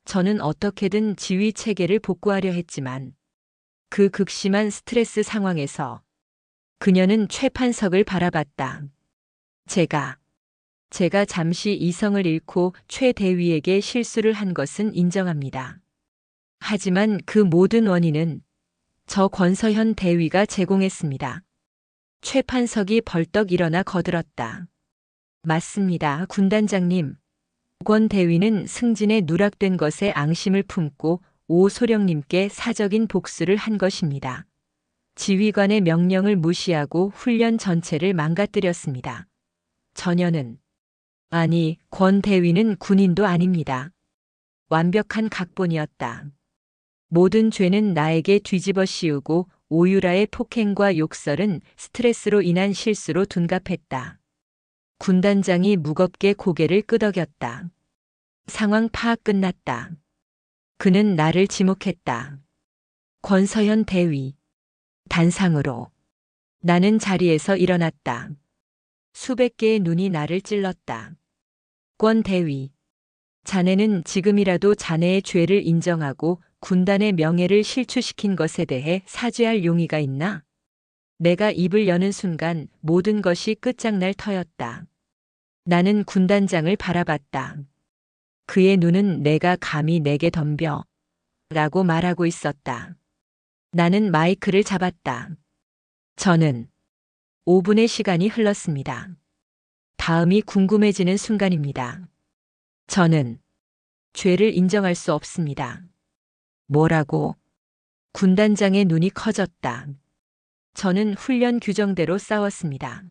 저는 어떻게든 지휘 체계를 복구하려 했지만 그 극심한 스트레스 상황에서 그녀는 최판석을 바라봤다. 제가 잠시 이성을 잃고 최 대위에게 실수를 한 것은 인정합니다. 하지만 그 모든 원인은 저 권서현 대위가 제공했습니다. 최 판석이 벌떡 일어나 거들었다. 맞습니다, 군단장님. 권 대위는 승진에 누락된 것에 앙심을 품고 오 소령님께 사적인 복수를 한 것입니다. 지휘관의 명령을 무시하고 훈련 전체를 망가뜨렸습니다. 전혀는, 아니, 권 대위는 군인도 아닙니다. 완벽한 각본이었다. 모든 죄는 나에게 뒤집어 씌우고 오유라의 폭행과 욕설은 스트레스로 인한 실수로 둔갑했다. 군단장이 무겁게 고개를 끄덕였다. 상황 파악 끝났다. 그는 나를 지목했다. 권서현 대위. 단상으로. 나는 자리에서 일어났다. 수백 개의 눈이 나를 찔렀다. 권 대위. 자네는 지금이라도 자네의 죄를 인정하고 군단의 명예를 실추시킨 것에 대해 사죄할 용의가 있나? 내가 입을 여는 순간 모든 것이 끝장날 터였다. 나는 군단장을 바라봤다. 그의 눈은 내가 감히 내게 덤벼 라고 말하고 있었다. 나는 마이크를 잡았다. 저는 5분의 시간이 흘렀습니다. 다음이 궁금해지는 순간입니다. 저는 죄를 인정할 수 없습니다. 뭐라고? 군단장의 눈이 커졌다. 저는 훈련 규정대로 싸웠습니다.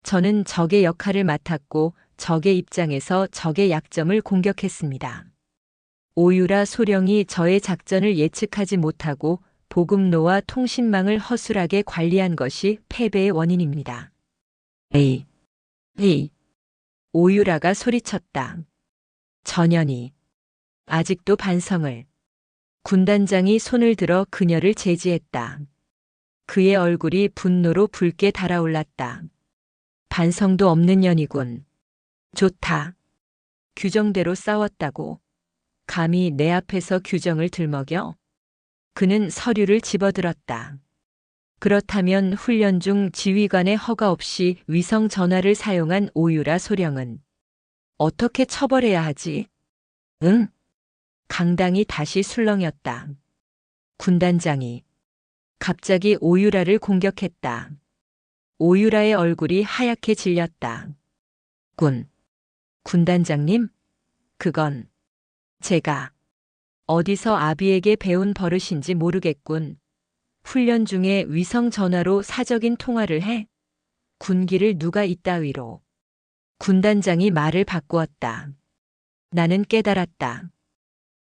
저는 적의 역할을 맡았고 적의 입장에서 적의 약점을 공격했습니다. 오유라 소령이 저의 작전을 예측하지 못하고 보급로와 통신망을 허술하게 관리한 것이 패배의 원인입니다. 에이. 오유라가 소리쳤다. 전연이 아직도 반성을. 군단장이 손을 들어 그녀를 제지했다. 그의 얼굴이 분노로 붉게 달아올랐다. 반성도 없는 년이군. 좋다. 규정대로 싸웠다고. 감히 내 앞에서 규정을 들먹여? 그는 서류를 집어들었다. 그렇다면 훈련 중 지휘관의 허가 없이 위성 전화를 사용한 오유라 소령은 어떻게 처벌해야 하지? 응? 강당이 다시 술렁였다. 군단장이 갑자기 오유라를 공격했다. 오유라의 얼굴이 하얗게 질렸다. 군단장님? 그건 제가 어디서 아비에게 배운 버릇인지 모르겠군. 훈련 중에 위성 전화로 사적인 통화를 해? 군기를 누가 이따위로. 군단장이 말을 바꾸었다. 나는 깨달았다.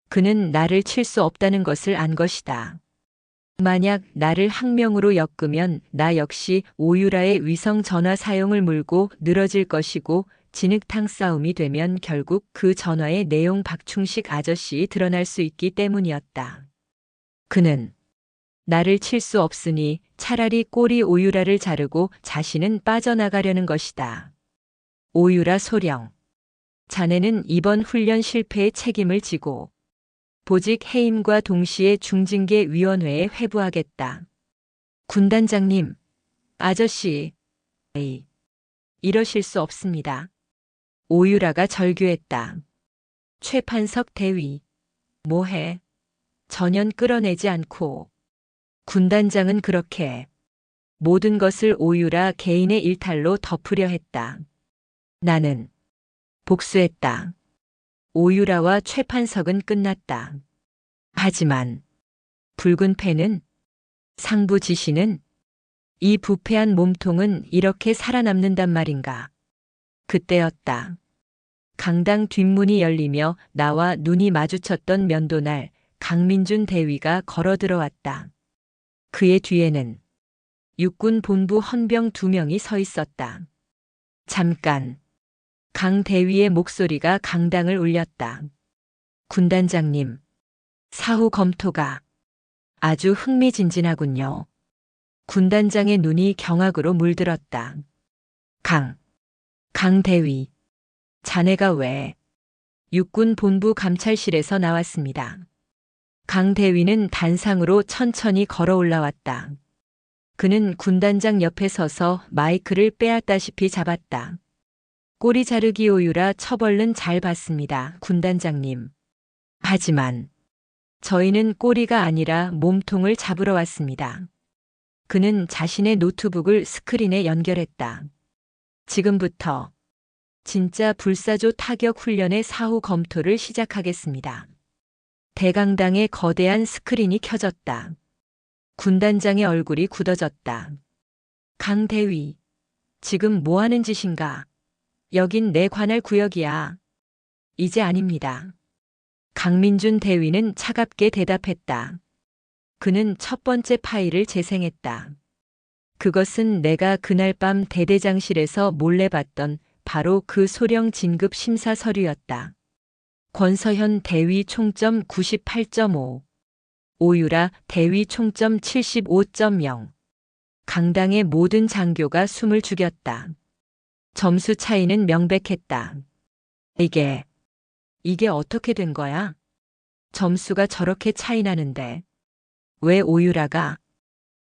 그는 나를 칠 수 없다는 것을 안 것이다. 만약 나를 항명으로 엮으면 나 역시 오유라의 위성 전화 사용을 물고 늘어질 것이고 진흙탕 싸움이 되면 결국 그 전화의 내용 박충식 아저씨 드러날 수 있기 때문이었다. 그는 나를 칠 수 없으니 차라리 꼬리 오유라를 자르고 자신은 빠져나가려는 것이다. 오유라 소령. 자네는 이번 훈련 실패의 책임을 지고 보직 해임과 동시에 중징계 위원회에 회부하겠다. 군단장님, 아저씨, 에이, 이러실 수 없습니다. 오유라가 절규했다. 최판석 대위, 뭐해? 전혀 끌어내지 않고. 군단장은 그렇게 모든 것을 오유라 개인의 일탈로 덮으려 했다. 나는 복수했다. 오유라와 최판석은 끝났다. 하지만 붉은 패는 상부 지시는 이 부패한 몸통은 이렇게 살아남는단 말인가. 그때였다. 강당 뒷문이 열리며 나와 눈이 마주쳤던 면도날 강민준 대위가 걸어 들어왔다. 그의 뒤에는 육군 본부 헌병 2명이 서 있었다. 잠깐. 강 대위의 목소리가 강당을 울렸다. 군단장님, 사후 검토가 아주 흥미진진하군요. 군단장의 눈이 경악으로 물들었다. 강 대위, 자네가 왜? 육군 본부 감찰실에서 나왔습니다. 강 대위는 단상으로 천천히 걸어 올라왔다. 그는 군단장 옆에 서서 마이크를 빼앗다시피 잡았다. 꼬리 자르기 오유라 처벌은 잘 받습니다, 군단장님. 하지만 저희는 꼬리가 아니라 몸통을 잡으러 왔습니다. 그는 자신의 노트북을 스크린에 연결했다. 지금부터 진짜 불사조 타격 훈련의 사후 검토를 시작하겠습니다. 대강당의 거대한 스크린이 켜졌다. 군단장의 얼굴이 굳어졌다. 강 대위, 지금 뭐 하는 짓인가? 여긴 내 관할 구역이야. 이제 아닙니다. 강민준 대위는 차갑게 대답했다. 그는 첫 번째 파일을 재생했다. 그것은 내가 그날 밤 대대장실에서 몰래 봤던 바로 그 소령 진급 심사 서류였다. 권서현 대위 총점 98.5, 오유라 대위 총점 75.0. 강당의 모든 장교가 숨을 죽였다. 점수 차이는 명백했다. 이게 어떻게 된 거야? 점수가 저렇게 차이 나는데. 왜 오유라가?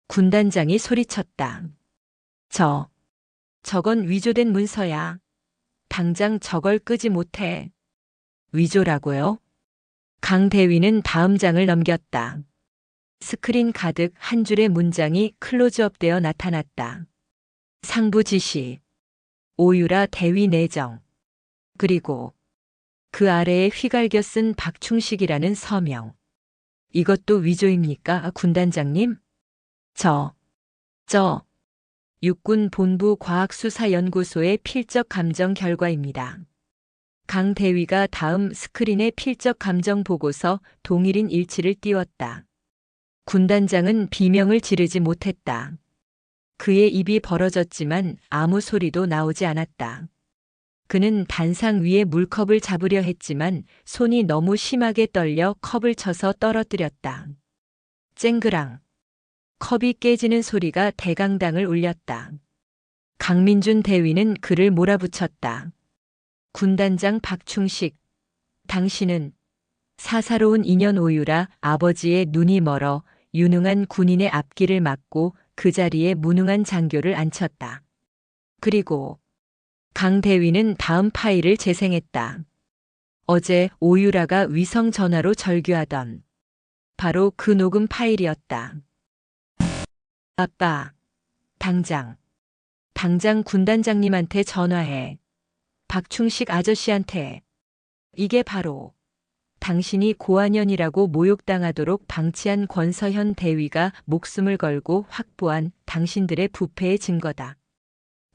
군단장이 소리쳤다. 저건 위조된 문서야. 당장 저걸 끄지 못해. 위조라고요? 강 대위는 다음 장을 넘겼다. 스크린 가득 한 줄의 문장이 클로즈업되어 나타났다. 상부 지시. 오유라 대위 내정. 그리고 그 아래에 휘갈겨 쓴 박충식이라는 서명. 이것도 위조입니까, 군단장님? 육군 본부 과학수사연구소의 필적 감정 결과입니다. 강 대위가 다음 스크린에 필적 감정 보고서 동일인 일치를 띄웠다. 군단장은 비명을 지르지 못했다. 그의 입이 벌어졌지만 아무 소리도 나오지 않았다. 그는 단상 위에 물컵을 잡으려 했지만 손이 너무 심하게 떨려 컵을 쳐서 떨어뜨렸다. 쨍그랑. 컵이 깨지는 소리가 대강당을 울렸다. 강민준 대위는 그를 몰아붙였다. 군단장 박충식, 당신은 사사로운 인연 오유라 아버지의 눈이 멀어 유능한 군인의 앞길을 막고 그 자리에 무능한 장교를 앉혔다. 그리고 강 대위는 다음 파일을 재생했다. 어제 오유라가 위성 전화로 절규하던 바로 그 녹음 파일이었다. 아빠, 당장 군단장님한테 전화해. 박충식 아저씨한테. 이게 바로 당신이 고아년이라고 모욕당하도록 방치한 권서현 대위가 목숨을 걸고 확보한 당신들의 부패의 증거다.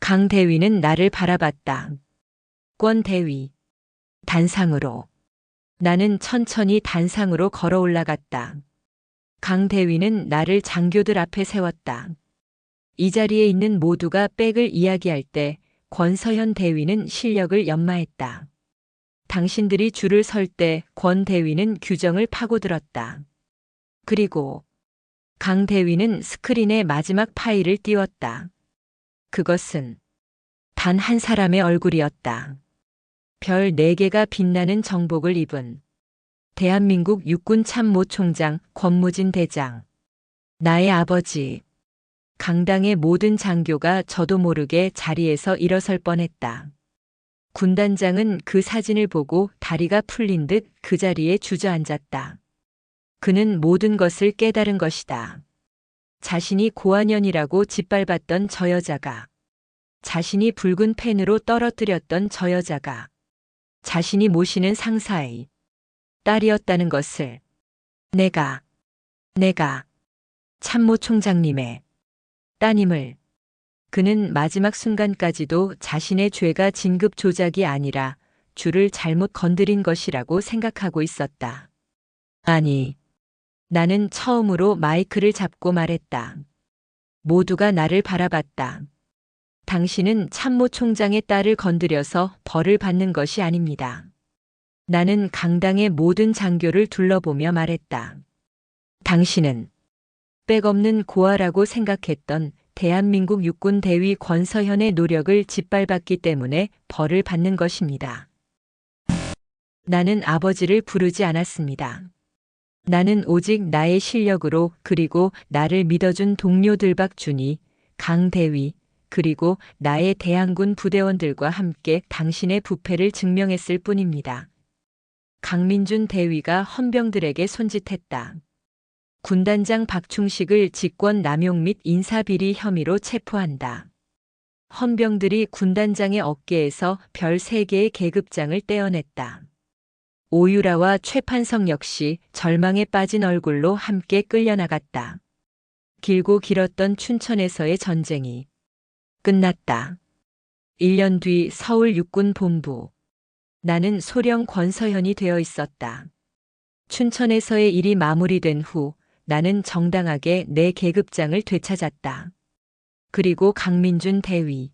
강 대위는 나를 바라봤다. 권 대위. 단상으로. 나는 천천히 단상으로 걸어 올라갔다. 강 대위는 나를 장교들 앞에 세웠다. 이 자리에 있는 모두가 백을 이야기할 때 권서현 대위는 실력을 연마했다. 당신들이 줄을 설 때 권 대위는 규정을 파고들었다. 그리고 강 대위는 스크린에 마지막 파일을 띄웠다. 그것은 단 한 사람의 얼굴이었다. 별 4개가 빛나는 정복을 입은 대한민국 육군참모총장 권무진 대장. 나의 아버지. 강당의 모든 장교가 저도 모르게 자리에서 일어설 뻔했다. 군단장은 그 사진을 보고 다리가 풀린 듯 그 자리에 주저앉았다. 그는 모든 것을 깨달은 것이다. 자신이 고아년이라고 짓밟았던 저 여자가, 자신이 붉은 펜으로 떨어뜨렸던 저 여자가 자신이 모시는 상사의 딸이었다는 것을. 내가 참모총장님의 따님을. 그는 마지막 순간까지도 자신의 죄가 진급 조작이 아니라 줄을 잘못 건드린 것이라고 생각하고 있었다. 아니, 나는 처음으로 마이크를 잡고 말했다. 모두가 나를 바라봤다. 당신은 참모총장의 딸을 건드려서 벌을 받는 것이 아닙니다. 나는 강당의 모든 장교를 둘러보며 말했다. 당신은 백 없는 고아라고 생각했던 대한민국 육군 대위 권서현의 노력을 짓밟았기 때문에 벌을 받는 것입니다. 나는 아버지를 부르지 않았습니다. 나는 오직 나의 실력으로 그리고 나를 믿어준 동료들 박준희, 강 대위, 그리고 나의 대항군 부대원들과 함께 당신의 부패를 증명했을 뿐입니다. 강민준 대위가 헌병들에게 손짓했다. 군단장 박충식을 직권 남용 및 인사비리 혐의로 체포한다. 헌병들이 군단장의 어깨에서 별 3개의 계급장을 떼어냈다. 오유라와 최판성 역시 절망에 빠진 얼굴로 함께 끌려나갔다. 길고 길었던 춘천에서의 전쟁이 끝났다. 1년 뒤 서울 육군본부. 나는 소령 권서현이 되어 있었다. 춘천에서의 일이 마무리된 후 나는 정당하게 내 계급장을 되찾았다. 그리고 강민준 대위.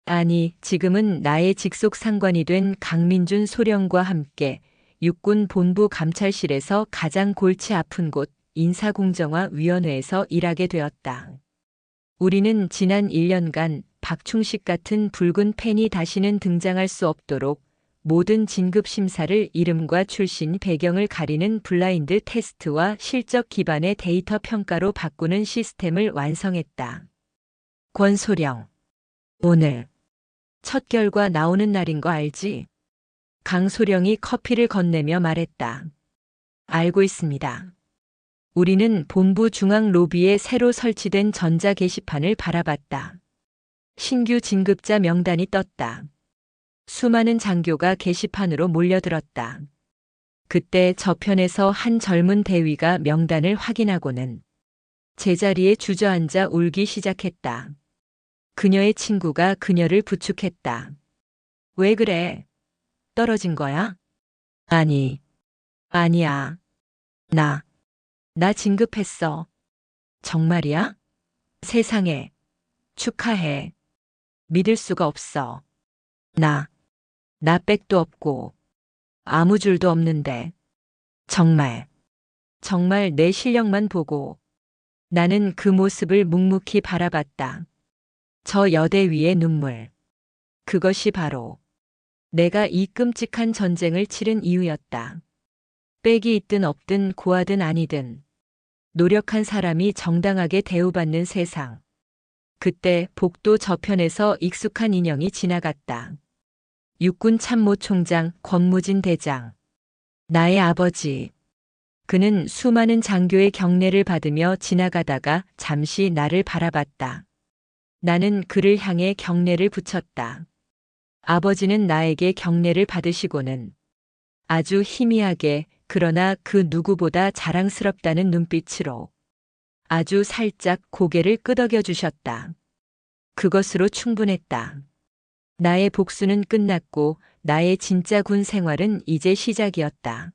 아니, 지금은 나의 직속 상관이 된 강민준 소령과 함께 육군 본부 감찰실에서 가장 골치 아픈 곳 인사공정화위원회에서 일하게 되었다. 우리는 지난 1년간 박충식 같은 붉은 펜이 다시는 등장할 수 없도록 모든 진급 심사를 이름과 출신 배경을 가리는 블라인드 테스트와 실적 기반의 데이터 평가로 바꾸는 시스템을 완성했다. 권소령. 오늘 첫 결과 나오는 날인 거 알지? 강소령이 커피를 건네며 말했다. 알고 있습니다. 우리는 본부 중앙 로비에 새로 설치된 전자 게시판을 바라봤다. 신규 진급자 명단이 떴다. 수많은 장교가 게시판으로 몰려들었다. 그때 저편에서 한 젊은 대위가 명단을 확인하고는 제자리에 주저앉아 울기 시작했다. 그녀의 친구가 그녀를 부축했다. 왜 그래? 떨어진 거야? 아니야. 나 진급했어. 정말이야? 세상에. 축하해. 믿을 수가 없어. 나 백도 없고 아무 줄도 없는데. 정말 내 실력만 보고. 나는 그 모습을 묵묵히 바라봤다. 저 여대 위의 눈물. 그것이 바로 내가 이 끔찍한 전쟁을 치른 이유였다. 백이 있든 없든 고아든 아니든 노력한 사람이 정당하게 대우받는 세상. 그때 복도 저편에서 익숙한 인형이 지나갔다. 육군 참모총장 권무진 대장. 나의 아버지. 그는 수많은 장교의 경례를 받으며 지나가다가 잠시 나를 바라봤다. 나는 그를 향해 경례를 붙였다. 아버지는 나에게 경례를 받으시고는 아주 희미하게 그러나 그 누구보다 자랑스럽다는 눈빛으로 아주 살짝 고개를 끄덕여 주셨다. 그것으로 충분했다. 나의 복수는 끝났고 나의 진짜 군 생활은 이제 시작이었다.